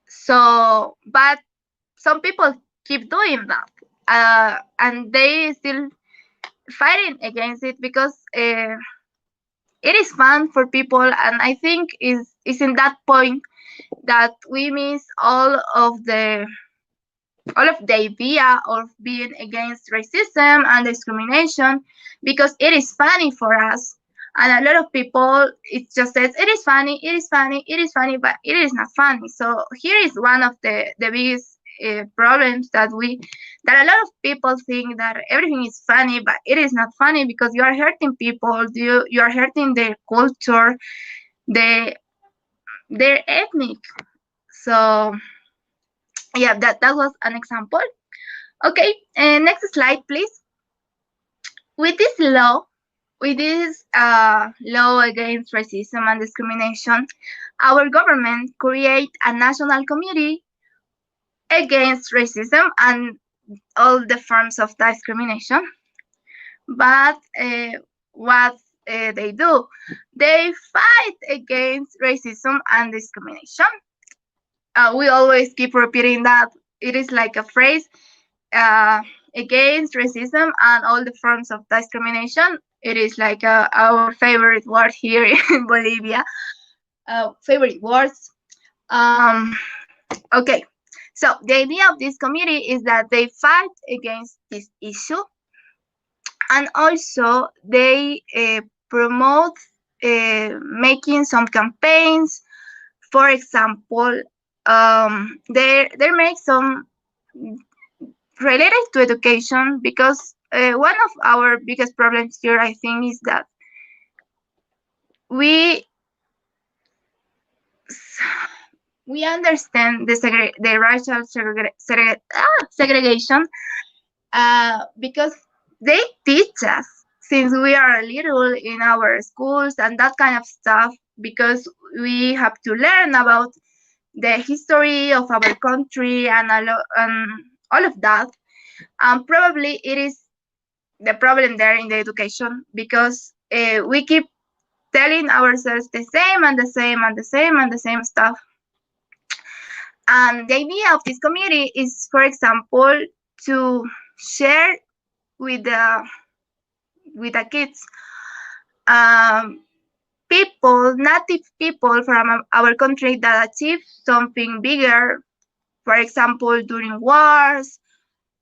So, but some people keep doing that, and they still fighting against it because it is fun for people. And I think is in that point that we miss all of the idea of being against racism and discrimination, because it is funny for us. And a lot of people, it just says, it is funny, but it is not funny. So here is one of the biggest problems that a lot of people think that everything is funny, but it is not funny because you are hurting people. You are hurting their culture, their ethnic. So yeah, that was an example. Okay, next slide, please. With this law against racism and discrimination, our government create a national committee against racism and all the forms of discrimination. But what they do, they fight against racism and discrimination. We always keep repeating that. It is like a phrase, against racism and all the forms of discrimination. It is like our favorite word here in Bolivia. Favorite words. Okay, so the idea of this committee is that they fight against this issue, and also they promote making some campaigns. For example, they make some related to education, because one of our biggest problems here, I think, is that we understand the racial segregation because they teach us since we are little in our schools and that kind of stuff, because we have to learn about the history of our country and all of that. Probably it is the problem there in the education, because we keep telling ourselves the same and the same and the same and the same stuff. And the idea of this committee is, for example, to share with the kids, native people from our country that achieve something bigger, for example, during wars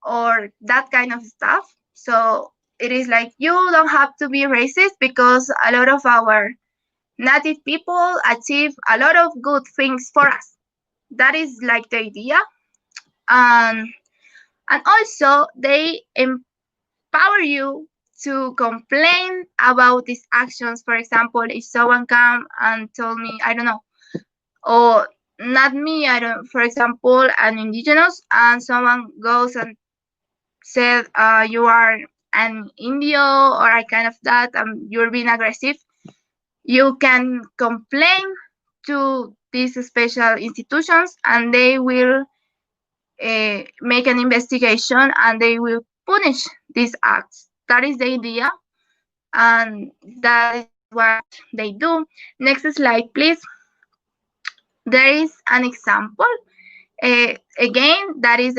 or that kind of stuff. So it is like, you don't have to be racist because a lot of our native people achieve a lot of good things for us. That is like the idea. And also they empower you to complain about these actions. For example, if someone come and told me, I don't know, or not me, I don't, for example, an indigenous, and someone goes and said, you are an Indio or a kind of that, you're being aggressive, you can complain to these special institutions and they will make an investigation and they will punish these acts. That is the idea, and that is what they do. Next slide, please. There is an example. Again, that is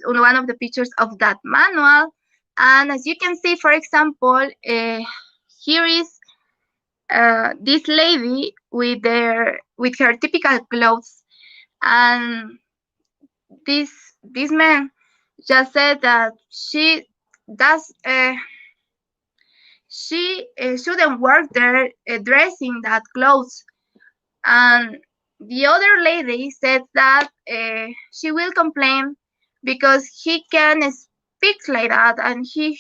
one of the pictures of that manual. And as you can see, for example, here is this lady with her typical clothes, and this man just said that she shouldn't work there dressing that clothes, and the other lady said that she will complain because he can speak like that, and he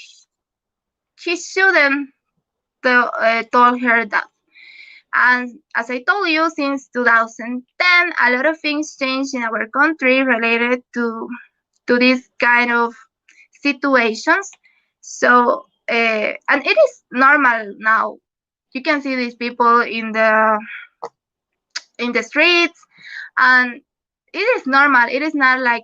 shouldn't told her that. And as I told you, since 2010, a lot of things changed in our country related to this kind of situations. So, and it is normal now. You can see these people in the streets, and it is normal. It is not like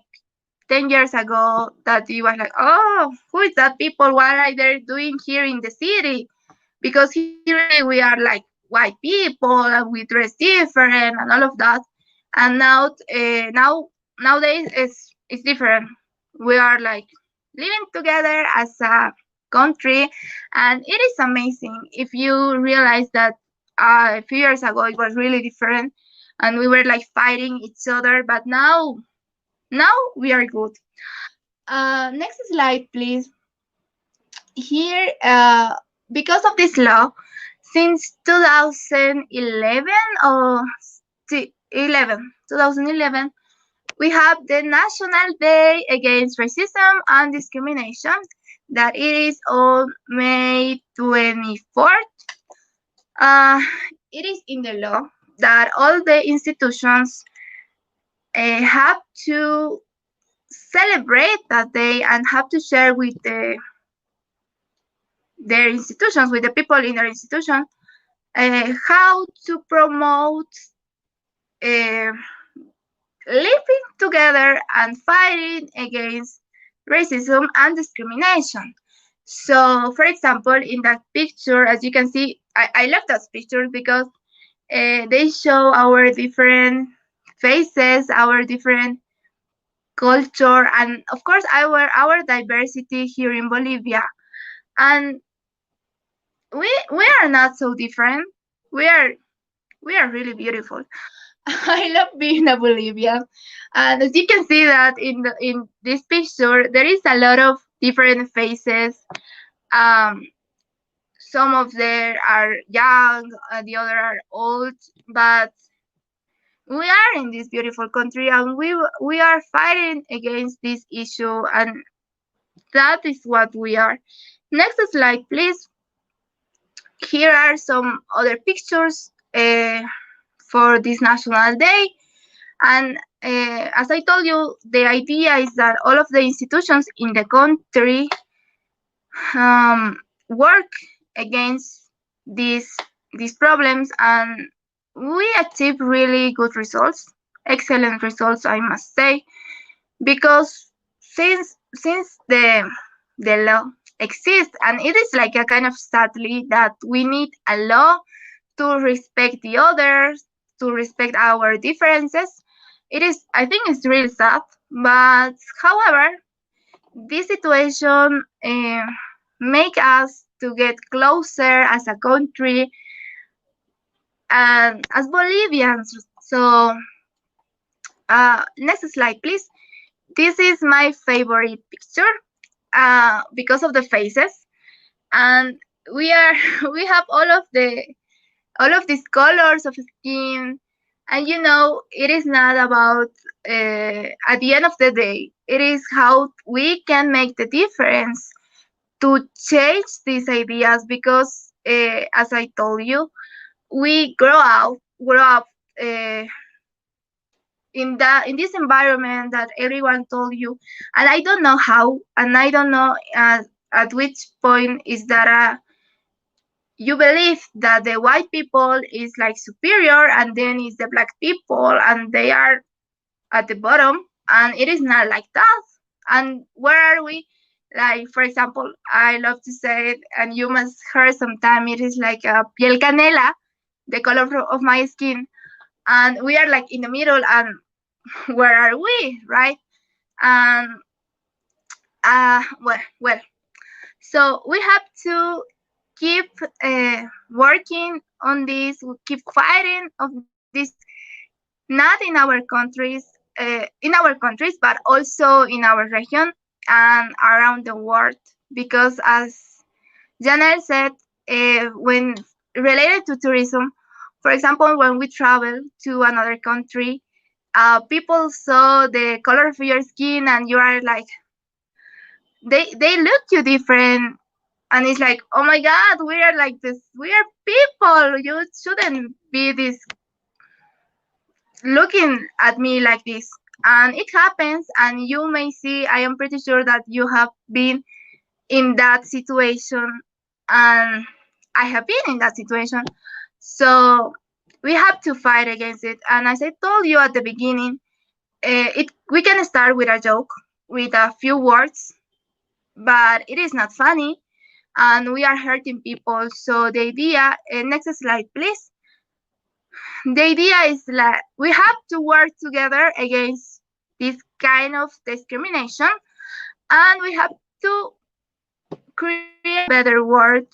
10 years ago that you was like, oh, who is that people? What are they doing here in the city? Because here we are like white people and we dress different and all of that. And nowadays it's different. We are like living together as a country, and it is amazing if you realize that a few years ago it was really different and we were like fighting each other, but now we are good. Next slide, please. Here, because of this law, since 2011, we have the National Day Against Racism and Discrimination, that it is on May 24th. It is in the law that all the institutions have to celebrate that day and have to share with their institutions, with the people in their institution, how to promote living together and fighting against racism and discrimination. So, for example, in that picture, as you can see, I love that picture because they show our different faces, our different culture, and of course our diversity here in Bolivia. And we are not so different. We are really beautiful. I love being a Bolivian, and as you can see that in this picture, there is a lot of different faces. Some of them are young, the other are old, but we are in this beautiful country, and we are fighting against this issue, and that is what we are. Next slide, please. Here are some other pictures for this National Day. And as I told you, the idea is that all of the institutions in the country work against these problems, and we achieve really good results, excellent results, I must say, because since the law exists, and it is like a kind of sadly that we need a law to respect the others, to respect our differences. It is, I think it's really sad, but however, this situation make us to get closer as a country and as Bolivians. So next slide, please. This is my favorite picture because of the faces, and we have all of these colors of skin, and it is not about at the end of the day, it is how we can make the difference to change these ideas, because as I told you, we grow up in this environment that everyone told you, and I don't know how, and I don't know at which point is that you believe that the white people is like superior, and then is the black people and they are at the bottom, and it is not like that. And where are we? Like, for example, I love to say it, and you must hear sometime, it is like a piel canela, the color of my skin, and we are like in the middle, and where are we, right? And well, so we have to keep working on this, we keep fighting of this, not in our countries, but also in our region and around the world. Because as Janelle said, when related to tourism, for example, when we travel to another country, people saw the color of your skin, and you are like, they look you different, and it's like, oh my God, we are like this, we are people, you shouldn't be this looking at me like this. And it happens, and you may see, I am pretty sure that you have been in that situation, and I have been in that situation. So we have to fight against it. And as I told you at the beginning, we can start with a joke, with a few words, but it is not funny, and we are hurting people. So the idea, next slide, please. The idea is that we have to work together against this kind of discrimination, and we have to create a better world,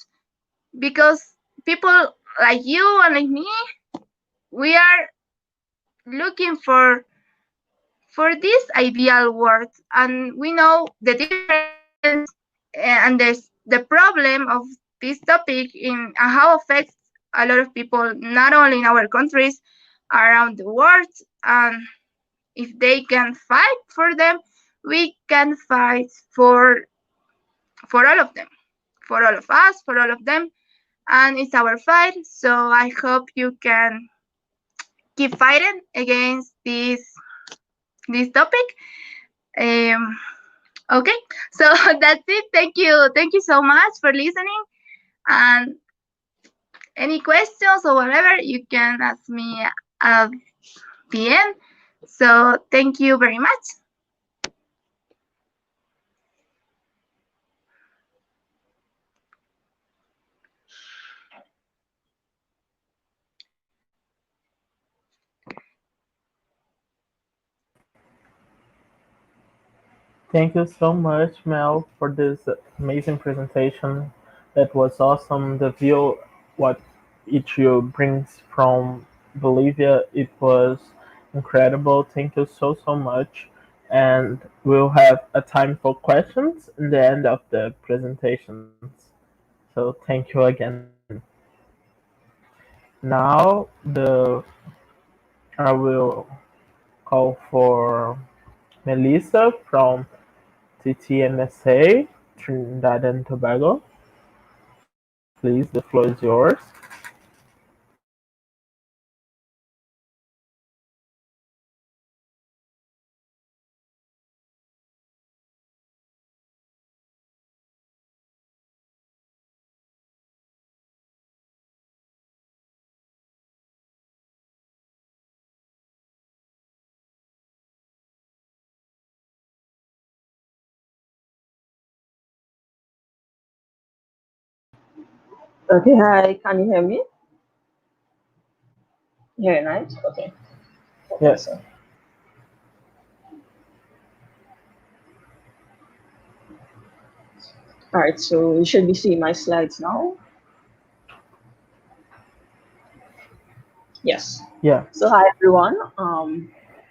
because people like you and like me, we are looking for this ideal world, and we know the difference and the problem of this topic in how it affects a lot of people, not only in our countries, around the world. if they can fight for them, we can fight for all of them, for all of us, for all of them, and it's our fight. So I hope you can keep fighting against this topic. Um, okay, so that's it. Thank you so much for listening. And any questions or whatever, you can ask me at the end. So thank you very much. Thank you so much, Mel, for this amazing presentation. That was awesome. The view, what each you brings from Bolivia, it was incredible. Thank you so, so much. And we'll have a time for questions in the end of the presentations. So thank you again. Now I will call for Melissa from TTMSA, Trinidad and Tobago. Please, the floor is yours. Okay, hi, can you hear me? Hear it, right? Okay. Yes. So, all right, so you should be seeing my slides now. Yes. Yeah. So hi everyone.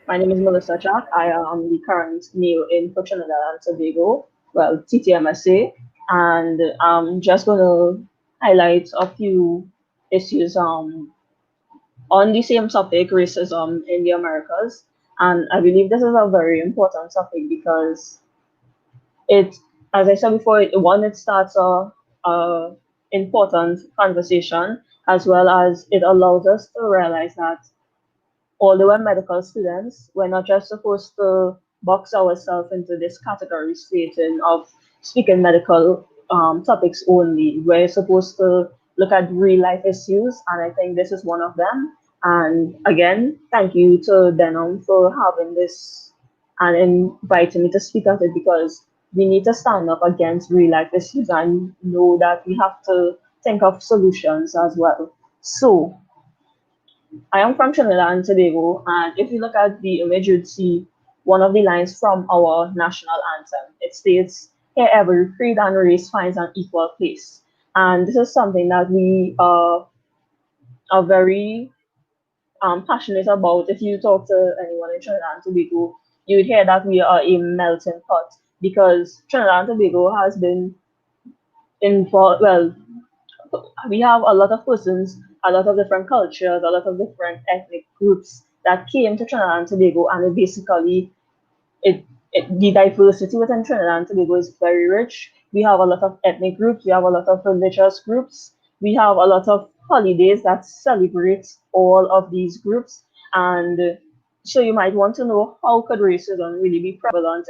My name is Melissa Jack. I am the current new in for Trinidad and Tobago, well, TTMSA, and I'm just going to highlight a few issues on the same topic, racism in the Americas. And I believe this is a very important topic because it, as I said before, it starts a important conversation, as well as it allows us to realize that although we're medical students, we're not just supposed to box ourselves into this category stating of speaking medical topics only. We're supposed to look at real life issues, and I think this is one of them. And again, thank you to DENEM for having this and inviting me to speak at it because we need to stand up against real life issues and know that we have to think of solutions as well. So, I am from Trinidad and Tobago, and if you look at the image, you'd see one of the lines from our national anthem. It states, "Here every creed and race finds an equal place." And this is something that we are very passionate about. If you talk to anyone in Trinidad and Tobago, you would hear that we are a melting pot because Trinidad and Tobago has been involved, well, we have a lot of persons, a lot of different cultures, a lot of different ethnic groups that came to Trinidad and Tobago, and it basically it, the diversity within Trinidad and Tobago is very rich. We have a lot of ethnic groups, we have a lot of religious groups, we have a lot of holidays that celebrate all of these groups, and so you might want to know how could racism really be prevalent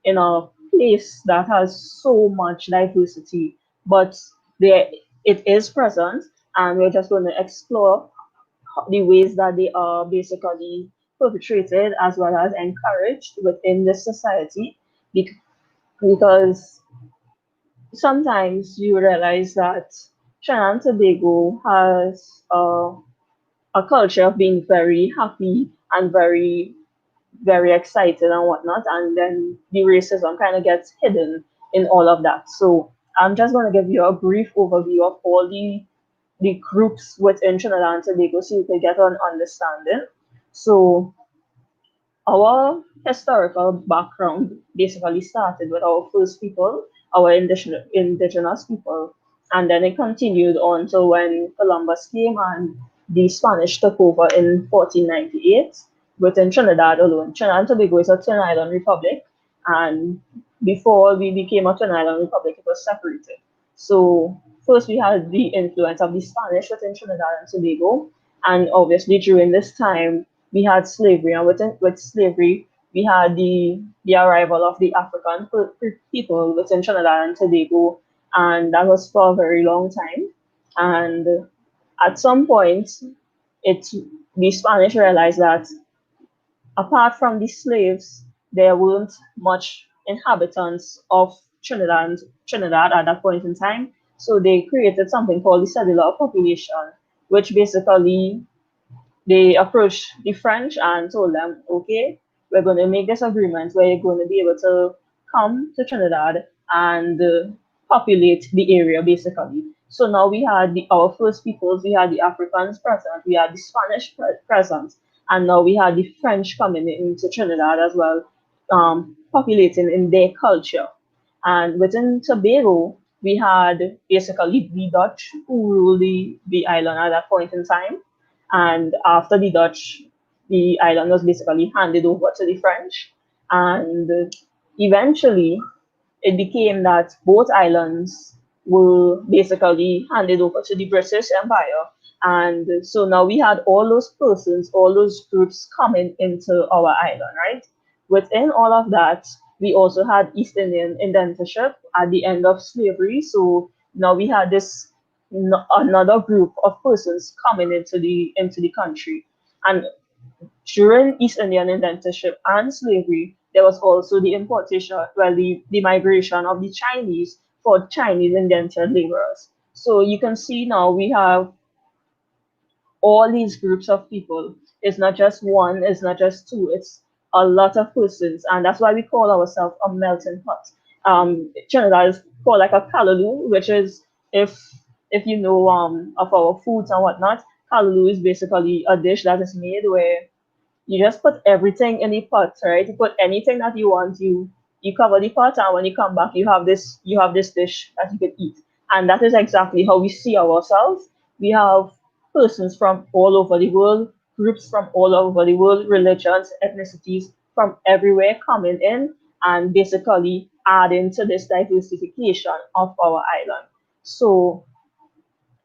in a place that has so much diversity, but there it is present, and we're just going to explore the ways that they are basically perpetrated as well as encouraged within this society because sometimes you realize that Trinidad and Tobago has a culture of being very happy and very, very excited and whatnot, and then the racism kind of gets hidden in all of that. So I'm just going to give you a brief overview of all the groups within Trinidad and Tobago so you can get an understanding. So our historical background basically started with our first people, our indigenous people, and then it continued on to when Columbus came and the Spanish took over in 1498. within Trinidad alone. Trinidad and Tobago is a twin island republic, and before we became a twin island republic, it was separated. So first we had the influence of the Spanish within Trinidad and Tobago, and obviously during this time we had slavery, and with slavery we had the arrival of the African people within Trinidad and Tobago, and that was for a very long time. And at some point, it the Spanish realized that apart from the slaves, there weren't much inhabitants of Trinidad at that point in time. So they created something called the cellular population, which basically they approached the French and told them, okay, we're going to make this agreement where you're going to be able to come to Trinidad and populate the area basically. So now we had our first peoples, we had the Africans present, we had the Spanish present, and now we had the French coming into Trinidad as well, populating in their culture. And within Tobago, we had basically the Dutch who ruled the island at that point in time. And after the Dutch, the island was basically handed over to the French. And eventually, it became that both islands were basically handed over to the British Empire. And so now we had all those persons, all those groups coming into our island, right? Within all of that, we also had East Indian indentureship at the end of slavery. So now we had this another group of persons coming into the country. And during East Indian indentureship and slavery, there was also the importation, well, the migration of the Chinese for Chinese indentured laborers. So you can see now we have all these groups of people. It's not just one, it's not just two, it's a lot of persons, and that's why we call ourselves a melting pot. Trinidad is called like a callaloo, which is if you know of our foods and whatnot, callaloo is basically a dish that is made where you just put everything in the pot, right? You put anything that you want, you cover the pot, and when you come back, you have this dish that you can eat, and that is exactly how we see ourselves. We have persons from all over the world, groups from all over the world, religions, ethnicities from everywhere coming in and basically adding to this diversification of our island. So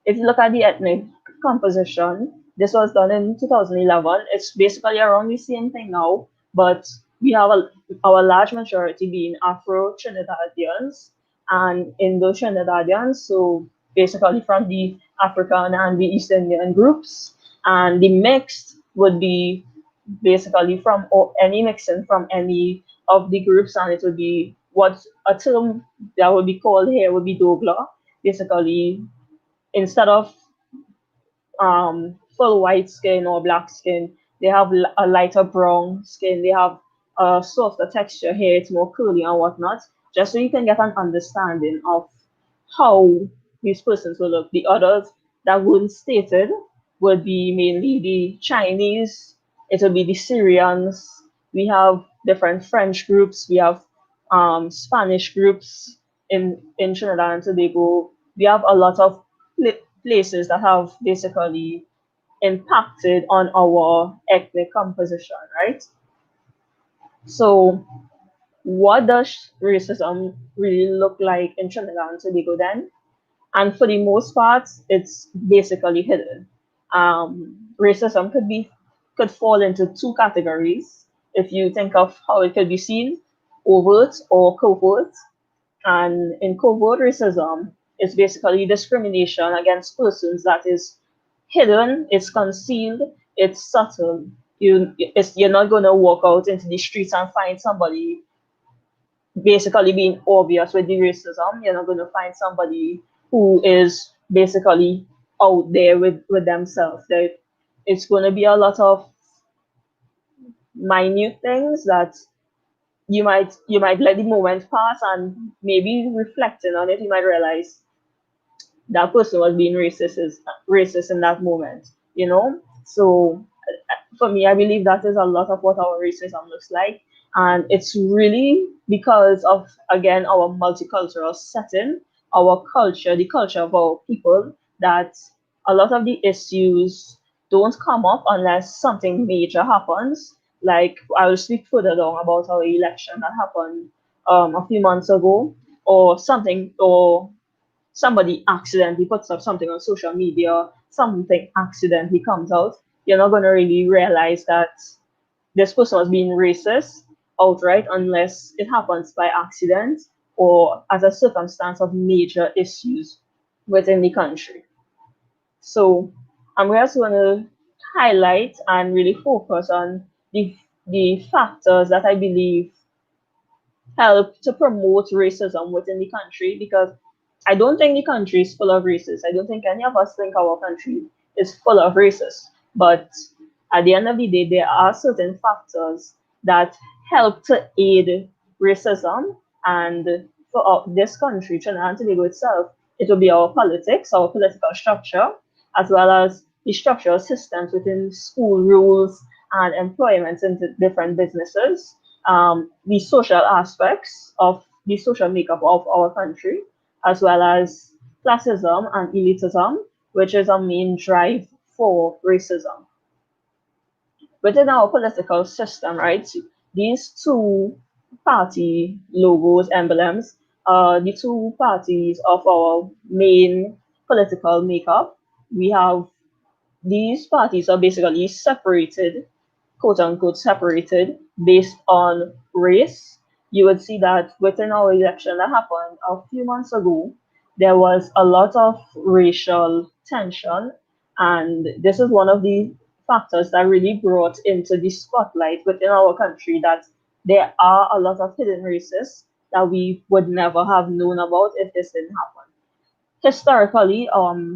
if you look at the ethnic composition, this was done in 2011. It's basically around the same thing now, but we have our large majority being Afro Trinidadians and Indo Trinidadians, so basically from the African and the East Indian groups. And the mixed would be basically from any mixing from any of the groups, and it would be what a term that would be called here would be Dogla. Basically, instead of full white skin or black skin, they have a lighter brown skin. They have a softer texture here. It's more curly and whatnot, just so you can get an understanding of how these persons will look. The others that weren't stated would be mainly the Chinese. It would be the Syrians. We have different French groups. We have Spanish groups in Trinidad and Tobago. We have a lot of places that have basically impacted on our ethnic composition, right? So, what does racism really look like in Trinidad and Tobago then? And for the most part, it's basically hidden. Racism could fall into two categories if you think of how it could be seen, overt or covert. And in covert racism, it's basically discrimination against persons that is hidden, it's concealed, it's subtle. You're not going to walk out into the streets and find somebody basically being obvious with the racism. You're not going to find somebody who is basically out there with themselves. It's going to be a lot of minute things that you might let the moment pass, and maybe reflecting on it, you might realize that person was being racist in that moment, you know? So for me, I believe that is a lot of what our racism looks like. And it's really because of, again, our multicultural setting, our culture, the culture of our people, that a lot of the issues don't come up unless something major happens. like I will speak further down about our election that happened a few months ago, or something, or somebody accidentally puts up something on social media, something accidentally comes out, you're not going to really realize that this person was being racist outright unless it happens by accident or as a circumstance of major issues within the country. So I'm just going to highlight and really focus on the factors that I believe help to promote racism within the country, because I don't think the country is full of racists. I don't think any of us think our country is full of racists. But at the end of the day, there are certain factors that help to aid racism. And for this country, Trinidad and Tobago itself, it will be our politics, our political structure, as well as the structural systems within school rules and employment in different businesses, the social aspects of the social makeup of our country, as well as classism and elitism, which is a main drive for racism. Within our political system, right, these two party logos, emblems, are the two parties of our main political makeup. We have these parties are basically separated, quote unquote, separated based on race. You would see that within our election that happened a few months ago, there was a lot of racial tension. And this is one of the factors that really brought into the spotlight within our country that there are a lot of hidden races that we would never have known about if this didn't happen. Historically,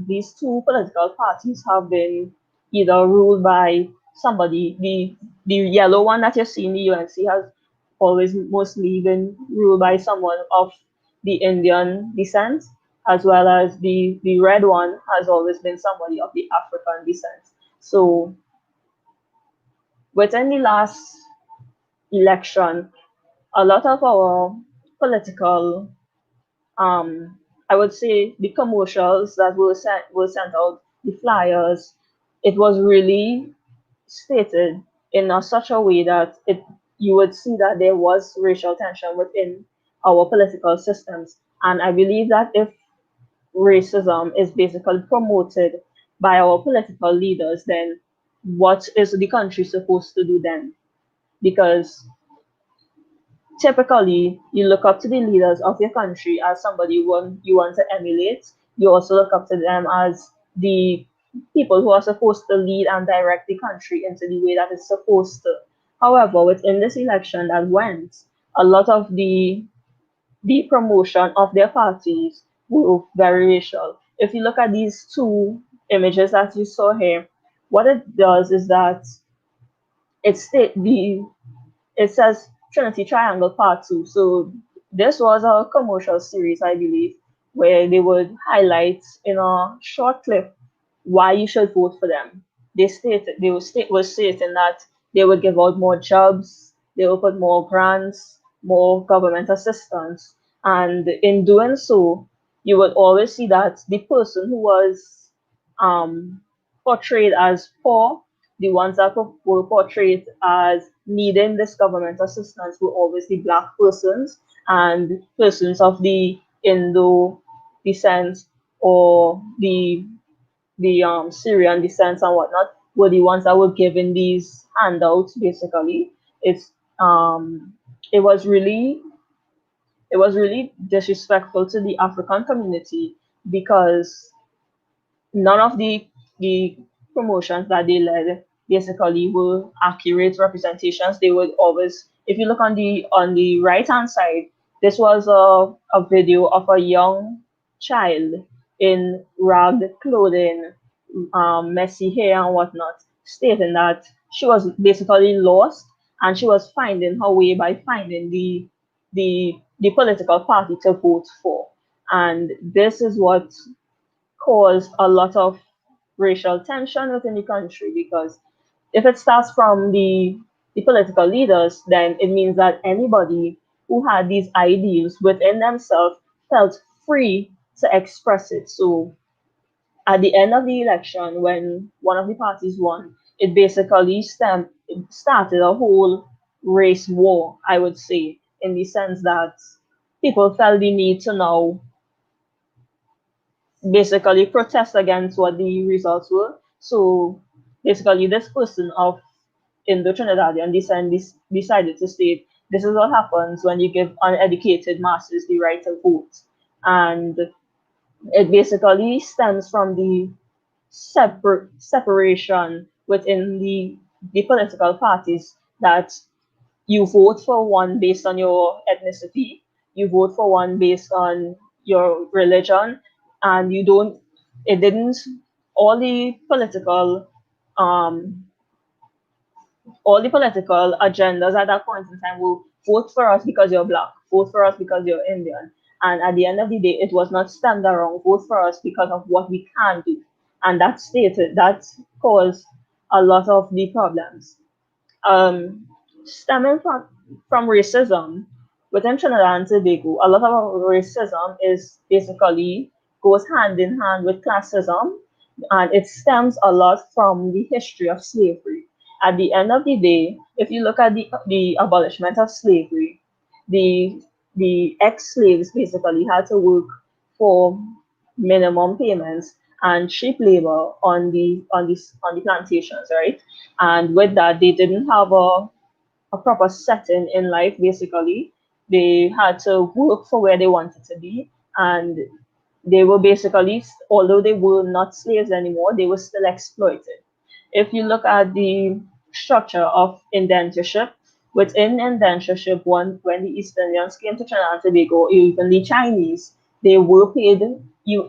these two political parties have been either ruled by somebody. The yellow one that you see in the UNC has always mostly been ruled by someone of the Indian descent, as well as the red one has always been somebody of the African descent. So within the last election, a lot of our political I would say the commercials that were sent out, the flyers, it was really stated in such a way that it you would see that there was racial tension within our political systems. And I believe that if racism is basically promoted by our political leaders, then what is the country supposed to do then? Because typically you look up to the leaders of your country as somebody you want to emulate. You also look up to them as the people who are supposed to lead and direct the country into the way that it's supposed to. However, within this election that went, a lot of the promotion of their parties were very racial. If you look at these two images that you saw here, what it does is that it says Trinity Triangle Part 2. So this was a commercial series, I believe, where they would highlight in a short clip why you should vote for them. They was stating that they would give out more jobs, they would put more grants, more government assistance, and in doing so, you would always see that the person who was um, portrayed as poor, the ones that were portrayed as needing this government assistance were always the black persons and persons of the Indo descent or the Syrian descent and whatnot were the ones that were given these handouts. Basically, it's it was really disrespectful to the African community because none of the promotions that they led basically were accurate representations. They would always, if you look on the right hand side, this was a video of a young child in ragged clothing, messy hair and whatnot, stating that she was basically lost and she was finding her way by finding the political party to vote for. And this is what caused a lot of racial tension within the country, because if it starts from the political leaders, then it means that anybody who had these ideals within themselves felt free to express it. So at the end of the election, when one of the parties won, it basically stemmed it started a whole race war, I would say, in the sense that people felt the need to now basically protest against what the results were. So basically, this person of Indo Trinidadian descent decided to state this is what happens when you give uneducated masses the right to vote. And it basically stems from the separation within the political parties, that you vote for one based on your ethnicity, you vote for one based on your religion, and you don't, it didn't, all the political, um, all the political agendas at that point in time will vote for us because you're black, vote for us because you're Indian. And at the end of the day, it was not stand around, vote for us because of what we can do. And that caused a lot of the problems. Stemming from racism within Trinidad and Tobago, a lot of racism is basically goes hand in hand with classism, and it stems a lot from the history of slavery. At the end of the day, if you look at the abolishment of slavery, the the ex-slaves basically had to work for minimum payments and cheap labor on the plantations, right? And with that, they didn't have a proper setting in life. Basically, they had to work for where they wanted to be, and they were basically, although they were not slaves anymore, they were still exploited. If you look at the structure of indentureship, within indentureship, when the East Indians came to Trinidad and Tobago, even the Chinese, they were paid,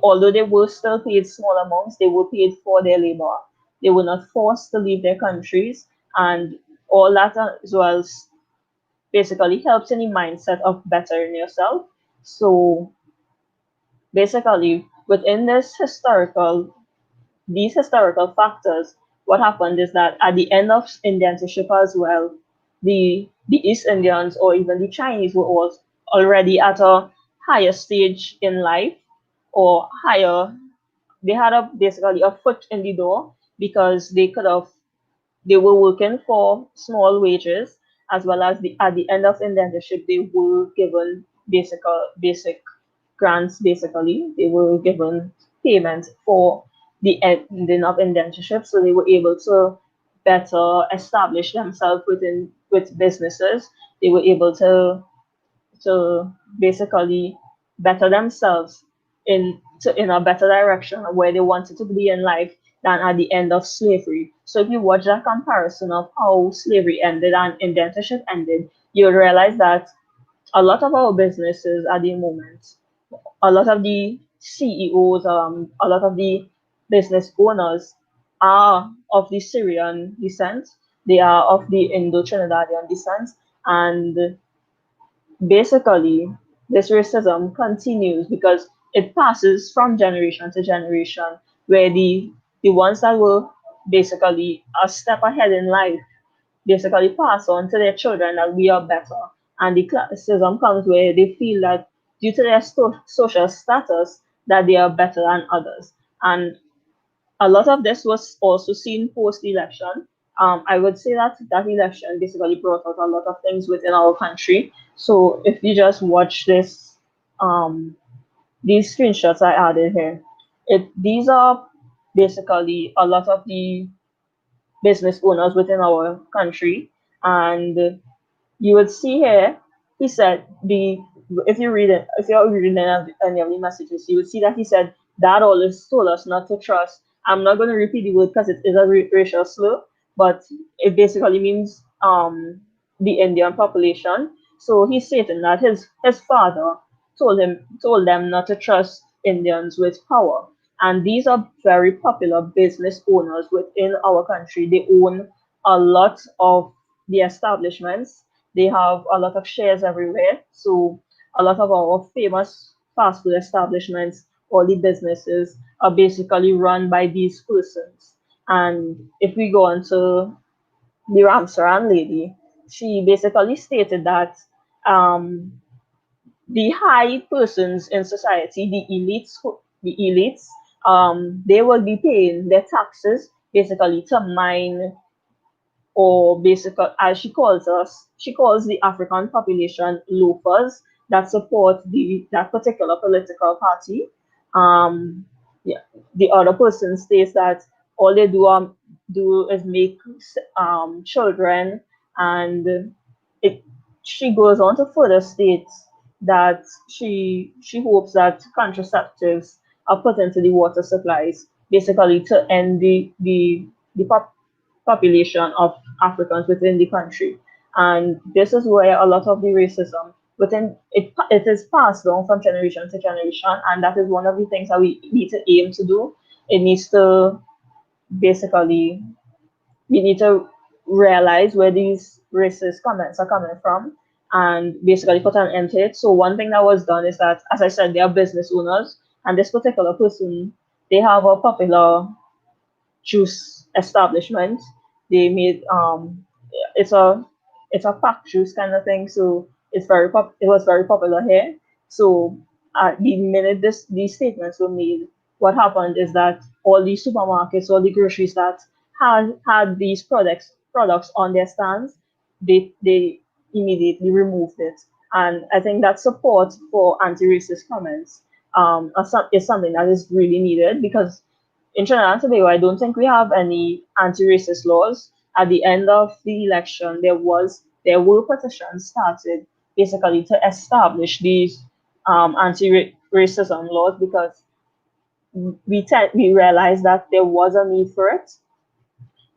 although they were still paid small amounts, they were paid for their labor. They were not forced to leave their countries, and all that as well basically helps in the mindset of bettering yourself. So basically, within these historical factors, what happened is that at the end of indentureship as well, the East Indians or even the Chinese were all already at a higher stage in life, or higher. They had basically a foot in the door, because they were working for small wages, as well as at the end of indentureship they were given basic grants. Basically, they were given payment for the ending of indentureship, so they were able to better establish themselves with businesses. They were able to basically better themselves in a better direction of where they wanted to be in life than at the end of slavery. So if you watch that comparison of how slavery ended and indentureship ended, you'll realize that a lot of our businesses at the moment, a lot of the CEOs, a lot of the business owners are of the Syrian descent. They are of the Indo-Trinidadian descent, and basically this racism continues because it passes from generation to generation, where the ones that were basically a step ahead in life basically pass on to their children that we are better. And the classism comes where they feel that due to their social status that they are better than others. And a lot of this was also seen post-election. I would say that that election basically brought out a lot of things within our country. So if you just watch um, these screenshots I added here, these are basically a lot of the business owners within our country, and you would see here, he said if you're reading any of the messages, you would see that he said, Dad always told us not to trust. I'm not going to repeat the word because it is a racial slur, but it basically means the Indian population. So he's stating that his father told them not to trust Indians with power. And these are very popular business owners within our country. They own a lot of the establishments. They have a lot of shares everywhere. So a lot of our famous fast food establishments, all the businesses are basically run by these persons. And if we go on to the Ramsaran lady, she basically stated that um, the high persons in society, the elites, they will be paying their taxes basically to mine or basically, as she calls us, she calls the African population loafers that support that particular political party. Yeah, the other person states that all they do is make children, and it she goes on to further state that she hopes that contraceptives are put into the water supplies, basically to end the population of Africans within the country. And this is where a lot of the racism within it is passed down from generation to generation, and that is one of the things that we need to aim to do. It needs to basically we need to realize where these racist comments are coming from and basically put an end to it. So one thing that was done is that, as I said, they are business owners, and this particular person, they have a popular juice establishment. They made it's a it's a packed juice kind of thing, so it was very popular here. So the minute these statements were made, what happened is that all these supermarkets, all the groceries that had these products on their stands, they immediately removed it. And I think that support for anti-racist comments is something that is really needed, because in Trinidad and Tobago, I don't think we have any anti-racist laws. At the end of the election, there were petitions started basically to establish these anti-racism laws, because we realized that there was a need for it,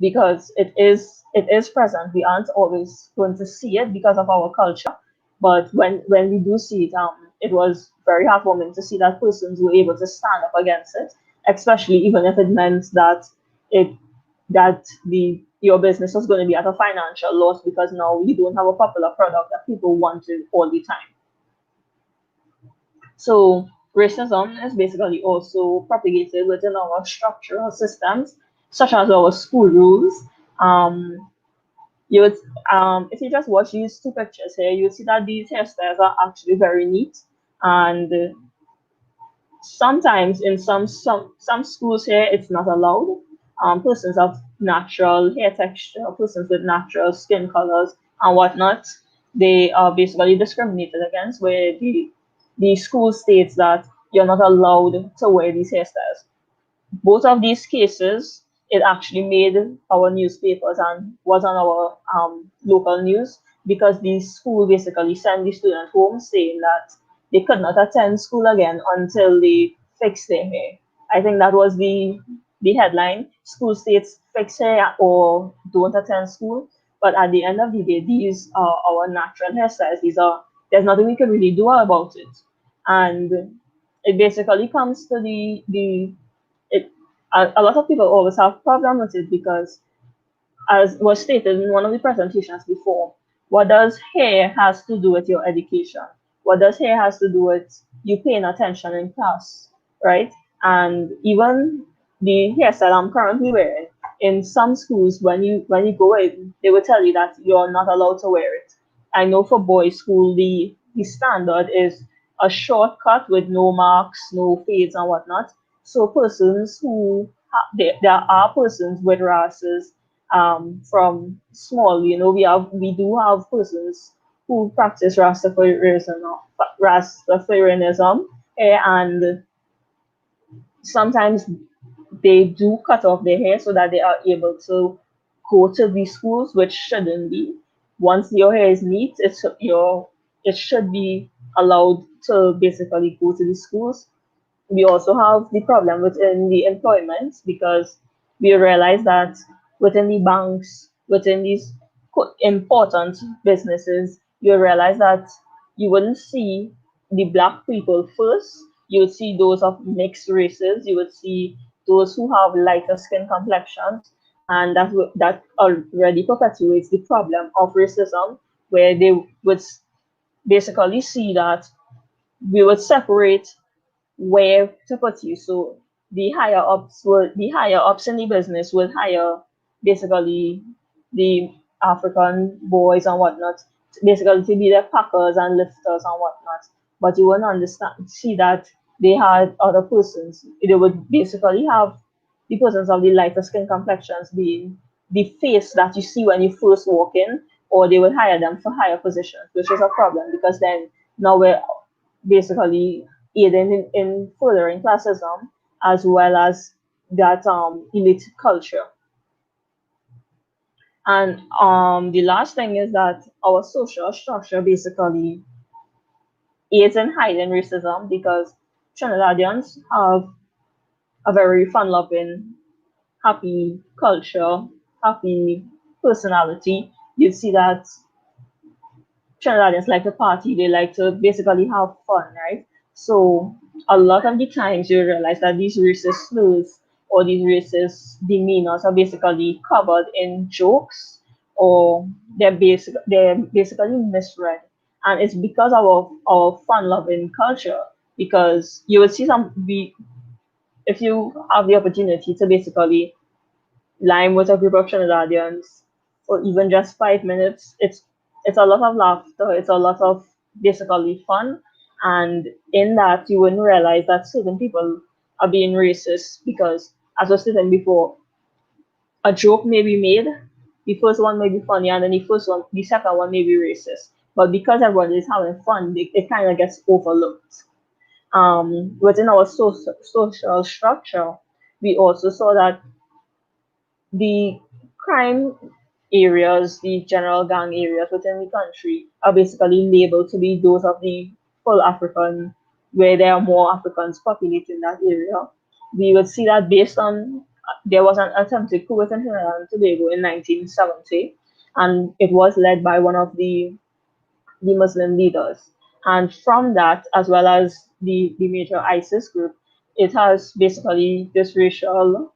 because it is present. We aren't always going to see it because of our culture, but when we do see it, it was very heartwarming to see that persons were able to stand up against it, especially even if it meant that it that the your business was going to be at a financial loss, because now you don't have a popular product that people wanted all the time. So racism is basically also propagated within our structural systems, such as our school rules. Um, you would, if you just watch these two pictures here, you would see that these hairstyles are actually very neat. And sometimes in some schools here, it's not allowed. Persons of natural hair texture, persons with natural skin colors and whatnot, they are basically discriminated against, where the school states that you're not allowed to wear these hairstyles. Both of these cases, it actually made our newspapers and was on our local news, because the school basically sent the students home saying that they could not attend school again until they fix their hair. I think that was the headline. School states fix hair or don't attend school. But at the end of the day, these are our natural hairstyles. There's nothing we can really do about it. And it basically comes to the it a lot of people always have problem with it, because as was stated in one of the presentations before, what does hair has to do with your education? What does hair has to do with you paying attention in class, right? And even the hairstyle I'm currently wearing, in some schools, when you go in, they will tell you that you're not allowed to wear it. I know for boys' school, the standard is a short cut with no marks, no fades and whatnot. So persons there are persons with races from small. We do have persons who practice Rastafarianism, and sometimes they do cut off their hair so that they are able to go to these schools, which shouldn't be. Once your hair is neat, it should be allowed to basically go to the schools. We also have the problem within the employment, because we realize that within the banks, within these important businesses, you realize that you wouldn't see the black people first. You would see those of mixed races. You would see those who have lighter skin complexions, and that already perpetuates the problem of racism, where they would basically see that we would separate where to put you. So the higher ups in the business will hire basically the African boys and whatnot, basically to be their packers and lifters and whatnot. But you won't see that they had other persons. They would basically have the persons of the lighter skin complexions being the face that you see when you first walk in, or they will hire them for higher positions, which is a problem because then now we're basically aiding in furthering classism as well as that elite culture. And the last thing is that our social structure basically aids in hiding racism because Trinidadians have a very fun-loving, happy culture, happy personality. You see that Trinidadians like to party, they like to basically have fun, right? So a lot of the times you realize that these racist slurs or these racist demeanors are basically covered in jokes or they're basically misread. And it's because of our fun loving culture. Because you will see if you have the opportunity to basically line with a group of Trinidadians for even just 5 minutes, it's a lot of laughter, it's a lot of basically fun, and in that you wouldn't realize that certain people are being racist because, as I was saying before, a joke may be made, the first one may be funny, and then the second one may be racist. But because everyone is having fun, it kind of gets overlooked. Within our social structure, we also saw that the crime areas, the general gang areas within the country are basically labeled to be those of the full African, where there are more Africans populating that area. We would see that based on there was an attempted coup within Trinidad and Tobago in 1970, and it was led by one of the Muslim leaders. And from that, as well as the major ISIS group, it has basically this racial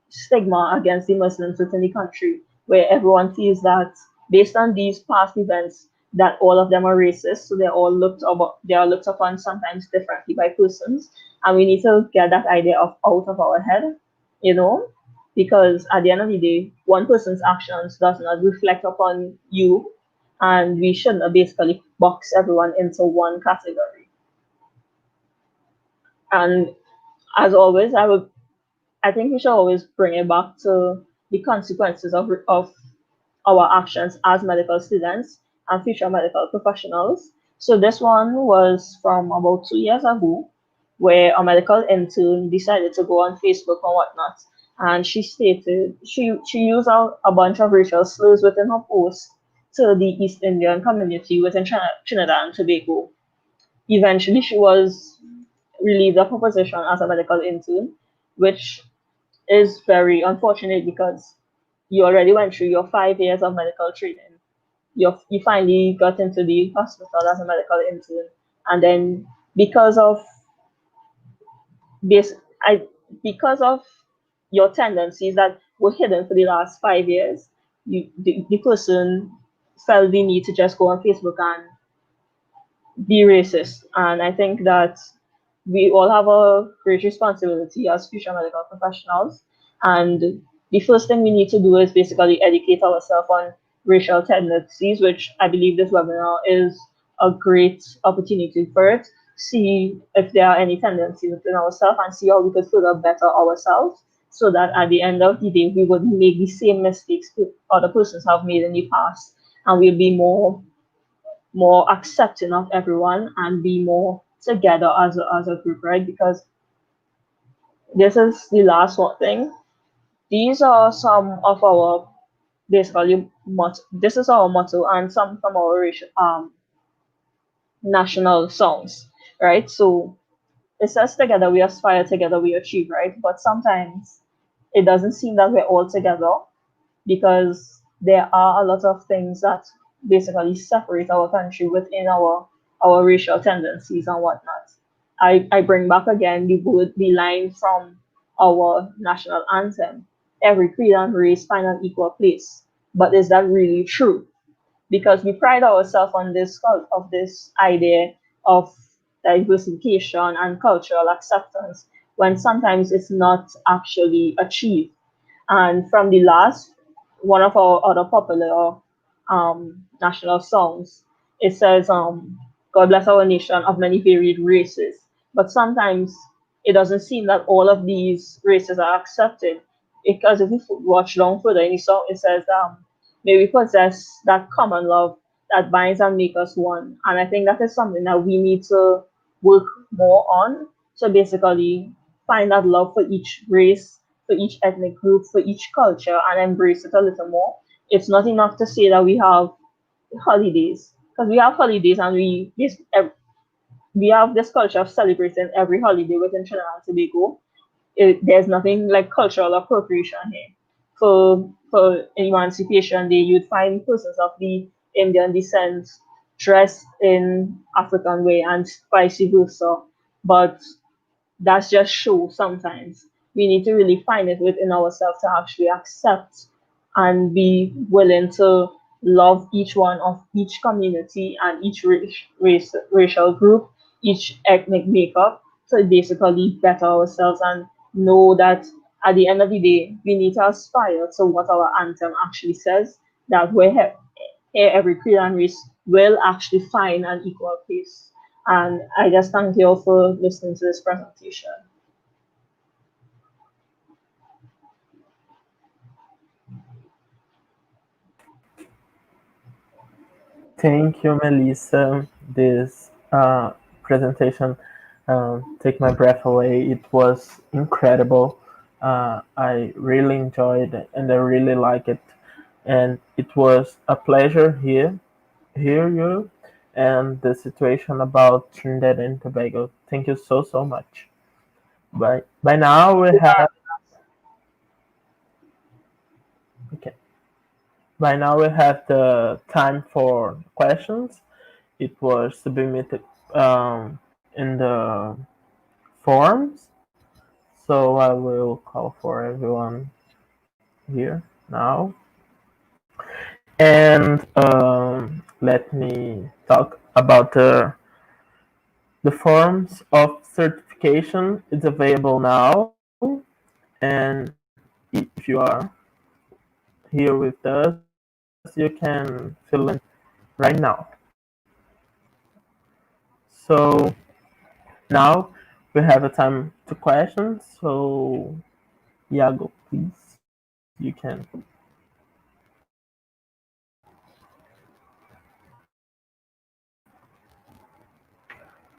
stigma against the Muslims within the country, where everyone feels that based on these past events, that all of them are racist, so they are looked upon sometimes differently by persons, and we need to get that idea out of our head, you know, because at the end of the day, one person's actions does not reflect upon you, and we shouldn't basically box everyone into one category. And as always, I think we should always bring it back to the consequences of our actions as medical students and future medical professionals. So this one was from about 2 years ago, where a medical intern decided to go on Facebook and whatnot, and she stated she used a bunch of racial slurs within her post to the East Indian community within Trinidad and Tobago. Eventually, she was relieved of her position as a medical intern, which is very unfortunate because you already went through your 5 years of medical training. You finally got into the hospital as a medical intern, and then because of this, because of your tendencies that were hidden for the last 5 years, the person felt the need to just go on Facebook and be racist. And I think that we all have a great responsibility as future medical professionals. And the first thing we need to do is basically educate ourselves on racial tendencies, which I believe this webinar is a great opportunity for it. See if there are any tendencies within ourselves and see how we could further better ourselves so that at the end of the day, we wouldn't make the same mistakes other persons have made in the past, and we'll be more accepting of everyone and be more together as a group, right? Because this is the last one thing. These are some of our basically this is our motto and some from our national songs, right? So it says together we aspire, together we achieve, right? But sometimes it doesn't seem that we're all together because there are a lot of things that basically separate our country within our racial tendencies and whatnot. I bring back again the line from our national anthem. Every creed and race find an equal place. But is that really true? Because we pride ourselves on this idea of diversification and cultural acceptance when sometimes it's not actually achieved. And from the last one of our other popular national songs, it says, God bless our nation of many varied races. But sometimes it doesn't seem that all of these races are accepted because if you watch down further in the song, it says, may we possess that common love that binds and makes us one. And I think that is something that we need to work more on. So basically, find that love for each race, for each ethnic group, for each culture, and embrace it a little more. It's not enough to say that we have holidays, because we have holidays and we have this culture of celebrating every holiday within Trinidad and Tobago. There's nothing like cultural appropriation here. For Emancipation Day, you'd find persons of the Indian descent dressed in African way and vice versa. But that's just show sometimes. We need to really find it within ourselves to actually accept and be willing to love each one of each community and each racial group, each ethnic makeup, to basically better ourselves and know that at the end of the day, we need to aspire to what our anthem actually says, that every creed and race will actually find an equal place. And I just thank you all for listening to this presentation. Thank you, Melissa. This presentation take my breath away. It was incredible. I really enjoyed it and I really like it. And it was a pleasure hear you and the situation about Trinidad and Tobago. Thank you so much. By now we have okay. By now we have the time for questions. It was submitted in the forms. So I will call for everyone here now. And let me talk about the forms of certification. It's available now. And if you are here with us, you can fill in right now. So now we have a time to questions. So Iago, please, you can.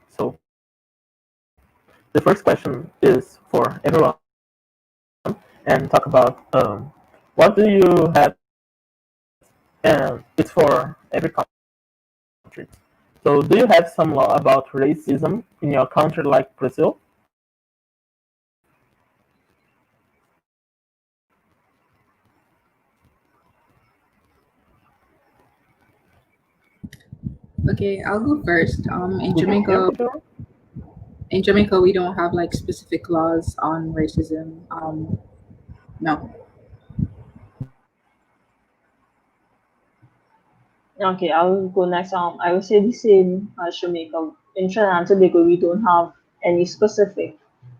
So the first question is for everyone and talk about what do you have, and it's for every country. So do you have some law about racism in your country like Brazil? Okay, I'll go first. In Yeah. Jamaica, we don't have like specific laws on racism. No. Okay, I'll go next. I would say the same as Jamaica. In Trinidad and Tobago, we don't have any specific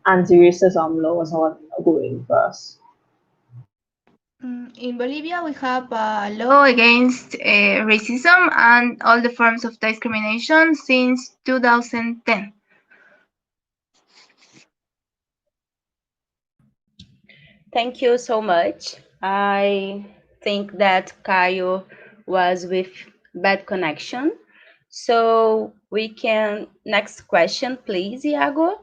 anti-racism laws or going first. In Bolivia, we have a law against racism and all the forms of discrimination since 2010. Thank you so much. I think that Caio was with bad connection. So we can, next question, please, Iago.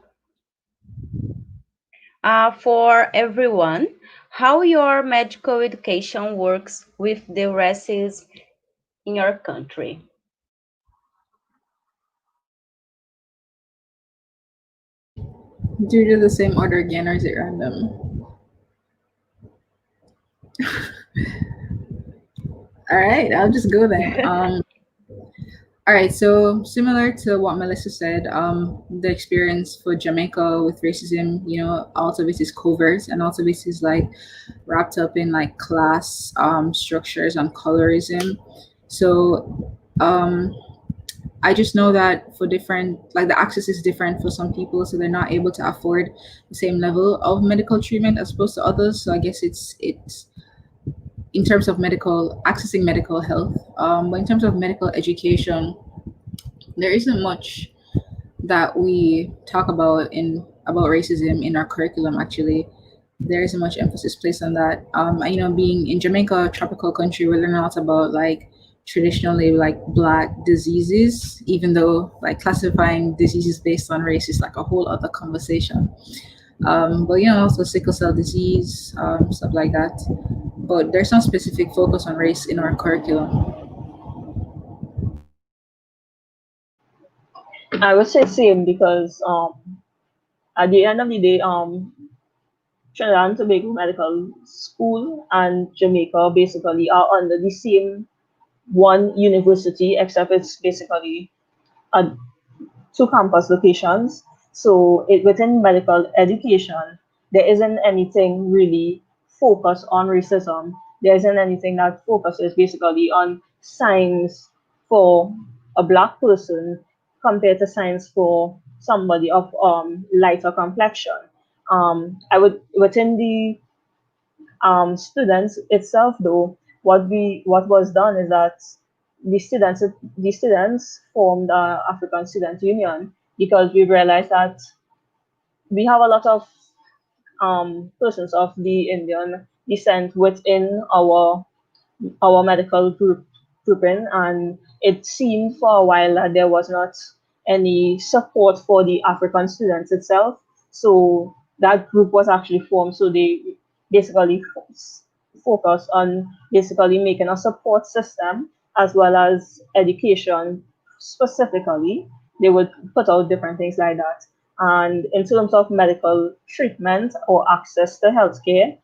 For everyone, how your medical education works with the races in your country? Do you do the same order again, or is it random? All right, I'll just go then. All right, so similar to what Melissa said, the experience for Jamaica with racism, all of it is covert, and all of it is like wrapped up in like class structures and colorism. So I just know that for different, like the access is different for some people, so they're not able to afford the same level of medical treatment as opposed to others. So I guess it's in terms of accessing medical health. But in terms of medical education, there isn't much that we talk about racism in our curriculum actually. there isn't much emphasis placed on that. Being in Jamaica, a tropical country, we learn a lot about like traditionally like black diseases, even though like classifying diseases based on race is like a whole other conversation. But also sickle cell disease, stuff like that. But there's no specific focus on race in our curriculum. I would say same because at the end of the day, Trinidad and Tobago Medical School and Jamaica basically are under the same one university, except it's basically a two campus locations. So within medical education, there isn't anything really focused on racism. There isn't anything that focuses basically on science for a black person compared to science for somebody of lighter complexion. I would within the students itself though, what was done is that the students formed African Student Union because we realized that we have a lot of persons of the Indian descent within our medical grouping, and it seemed for a while that there was not any support for the African students itself. So that group was actually formed. So they basically focus on basically making a support system as well as education specifically. They would put out different things like that. And in terms of medical treatment or access to healthcare,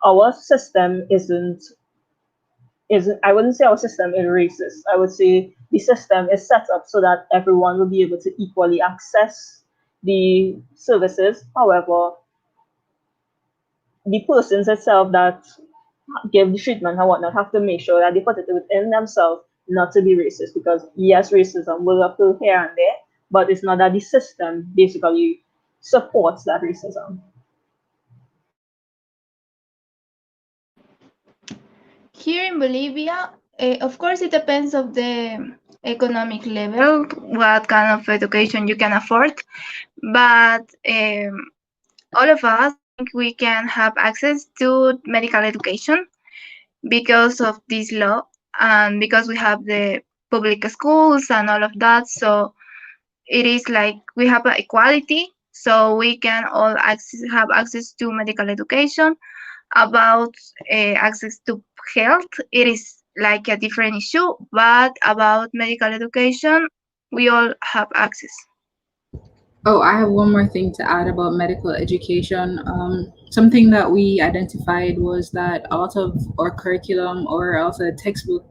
our system isn't I wouldn't say our system is racist. I would say the system is set up so that everyone will be able to equally access the services. However, the persons itself that give the treatment and whatnot have to make sure that they put it within themselves not to be racist, because yes, racism will occur here and there, but it's not that the system basically supports that racism. Here in Bolivia, of course, it depends of the economic level, what kind of education you can afford. But all of us think we can have access to medical education because of this law and because we have the public schools and all of that. So it is like we have equality, so we can all have access to medical education. About access to health, it is like a different issue, but about medical education, we all have access. Oh, I have one more thing to add about medical education. Something that we identified was that a lot of our curriculum or also textbook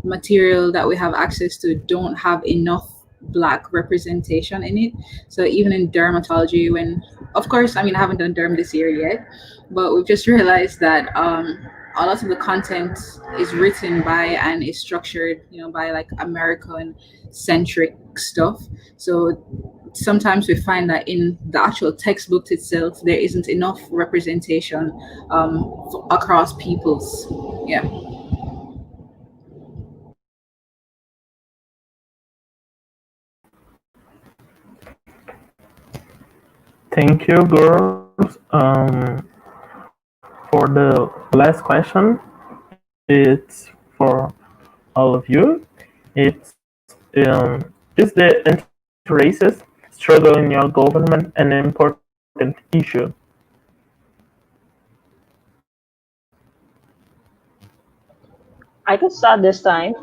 material that we have access to don't have enough black representation in it. So even in dermatology, when of course, I mean, I haven't done derm this year yet, but we've just realized that a lot of the content is written by and is structured, by like American centric stuff. So sometimes we find that in the actual textbook itself, there isn't enough representation across peoples. Yeah. Thank you, girls. For the last question, it's for all of you. It's is the anti-racist struggle in your government an important issue? I could start this time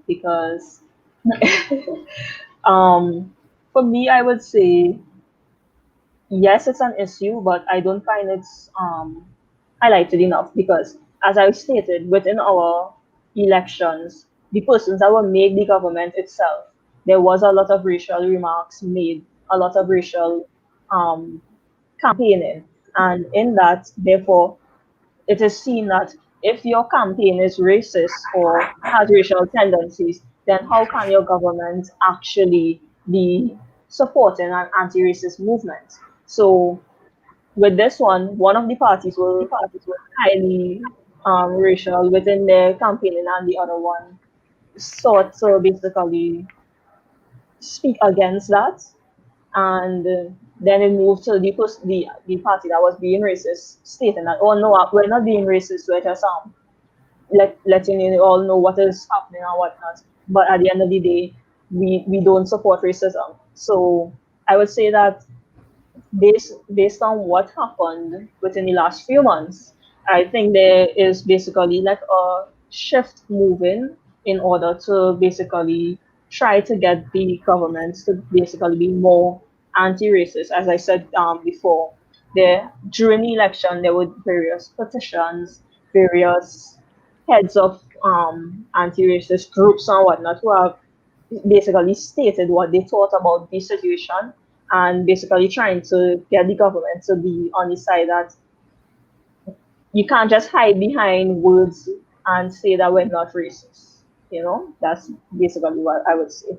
because um, for me, I would say yes, it's an issue, but I don't find it's highlighted enough because, as I stated, within our elections, the persons that will make the government itself, there was a lot of racial remarks made, a lot of racial um, campaigning, and in that, therefore, it is seen that if your campaign is racist or has racial tendencies, then how can your government actually be supporting an anti-racist movement? So with this one of the parties will highly racial within their campaigning, and the other one sought to basically speak against that. and then it moved to the party that was being racist, stating that, oh no, we're not being racist, we're just letting you all know what is happening and whatnot. But at the end of the day, we don't support racism. So I would say that based on what happened within the last few months, I think there is basically like a shift moving in order to basically try to get the government to basically be more anti-racist. As I said before, during the election there were various petitions, various heads of anti-racist groups and whatnot who have basically stated what they thought about the situation and basically trying to get the government to be on the side that you can't just hide behind words and say that we're not racist. That's basically what I would say.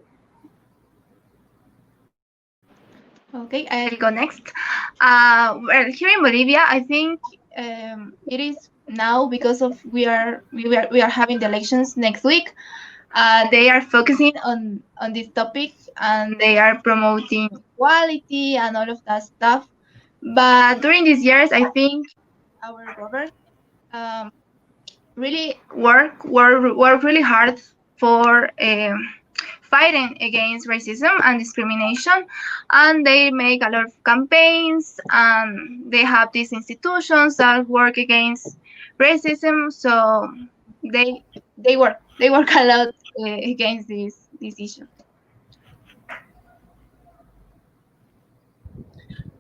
Okay, I'll go next. Well, here in Bolivia, I think it is now because of we are having the elections next week. They are focusing on this topic and they are promoting equality and all of that stuff. But during these years, I think our government um, really work really hard for fighting against racism and discrimination, and they make a lot of campaigns and they have these institutions that work against racism. So they they work a lot against this issue.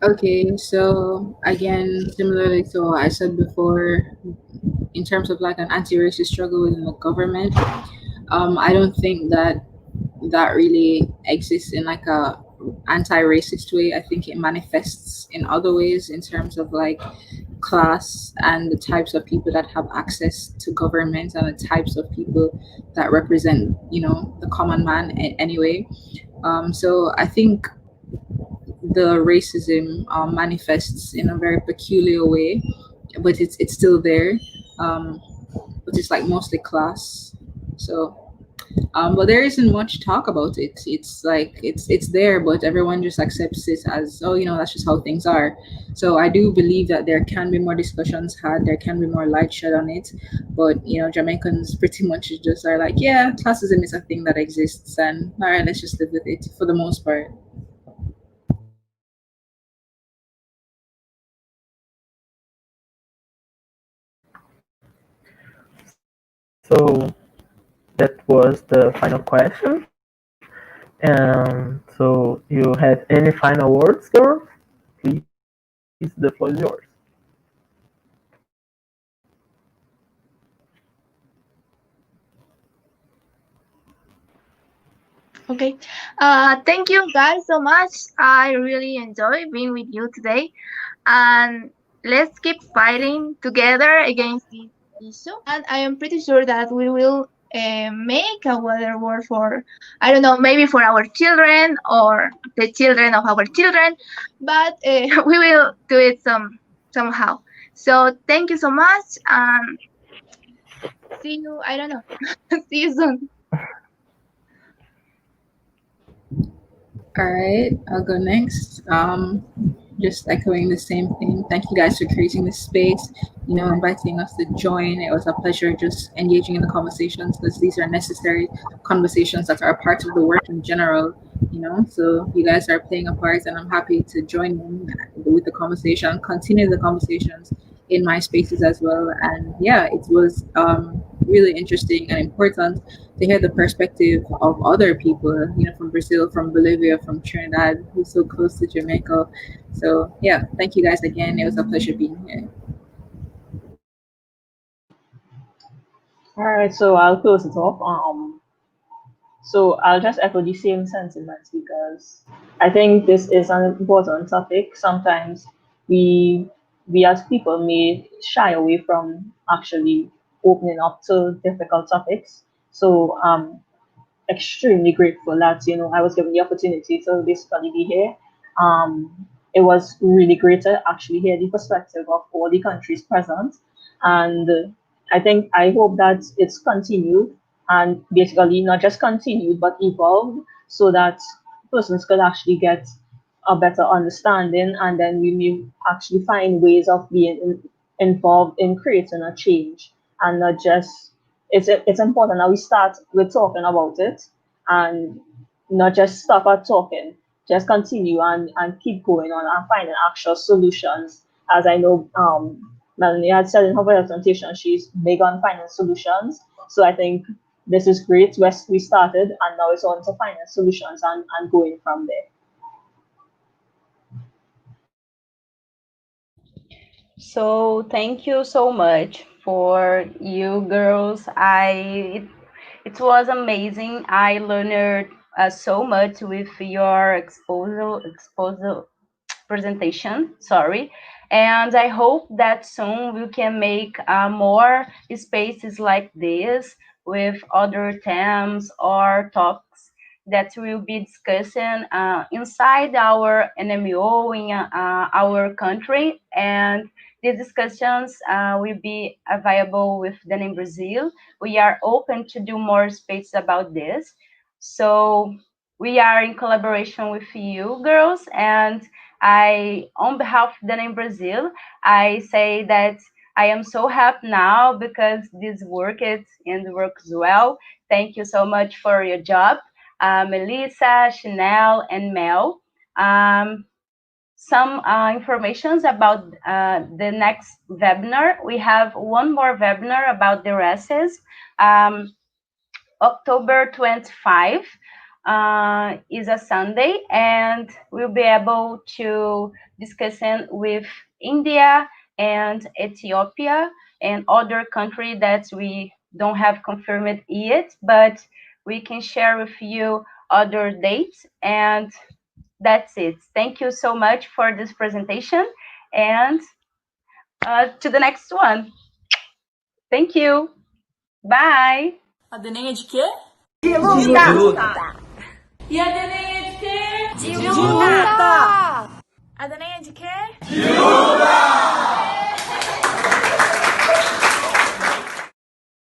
Okay, so again, similarly to what I said before, in terms of like an anti-racist struggle within the government, I don't think that really exists in like a anti-racist way. I think it manifests in other ways in terms of like class and the types of people that have access to government and the types of people that represent, the common man anyway. So I think the racism manifests in a very peculiar way, but it's still there. Um, but it's like mostly class. So but there isn't much talk about it. It's like it's there, but everyone just accepts it as, oh, that's just how things are. So I do believe that there can be more discussions had, there can be more light shed on it. But Jamaicans pretty much just are like, yeah, classism is a thing that exists, and all right, let's just live with it for the most part. So that was the final question. And so you have any final words, girl? Please, the floor is yours. Okay. Thank you guys so much. I really enjoy being with you today. And let's keep fighting together against this issue. And I am pretty sure that we will make a better world for, I don't know, maybe for our children or the children of our children, but we will do it somehow. So thank you so much, and see you. I don't know. See you soon. All right, I'll go next. Just echoing the same thing. Thank you guys for creating this space, inviting us to join. It was a pleasure just engaging in the conversations, because these are necessary conversations that are a part of the work in general, So you guys are playing a part, and I'm happy to join in with the conversation, continue the conversations in my spaces as well. And yeah, it was really interesting and important to hear the perspective of other people, from Brazil, from Bolivia, from Trinidad, who's so close to Jamaica. So yeah, thank you guys again. It was a pleasure being here. All right, so I'll close it off. So I'll just echo the same sentiments because I think this is an important topic. Sometimes we we as people may shy away from actually opening up to difficult topics. So extremely grateful that I was given the opportunity to basically be here. It was really great to actually hear the perspective of all the countries present, and I hope that it's continued and basically not just continued but evolved so that persons could actually get a better understanding, and then we may actually find ways of being involved in creating a change, and not just, it's important that we start with talking about it and not just stop at talking, just continue and keep going on and finding actual solutions. As I know, Melanie had said in her presentation, she's big on finding solutions. So I think this is great. We started, and now it's on to finding solutions and going from there. So thank you so much for you girls. It was amazing. I learned so much with your exposure presentation. Sorry, and I hope that soon we can make more spaces like this with other themes or topics that we'll be discussing inside our NMO in our country, and these discussions will be available with DENEM Brazil. We are open to do more space about this. So we are in collaboration with you girls, and on behalf of DENEM Brazil, I say that I am so happy now because this works well. Thank you so much for your job, Melissa, Chinelle, and Mel. Some informations about the next webinar. We have one more webinar about the races. October 25 is a Sunday, and we'll be able to discuss it with India and Ethiopia and other countries that we don't have confirmed yet, but we can share with you other dates, and that's it. Thank you so much for this presentation, and to the next one. Thank you. Bye. A DENEM é de quê? De luta! E a DENEM é de quê? De luta!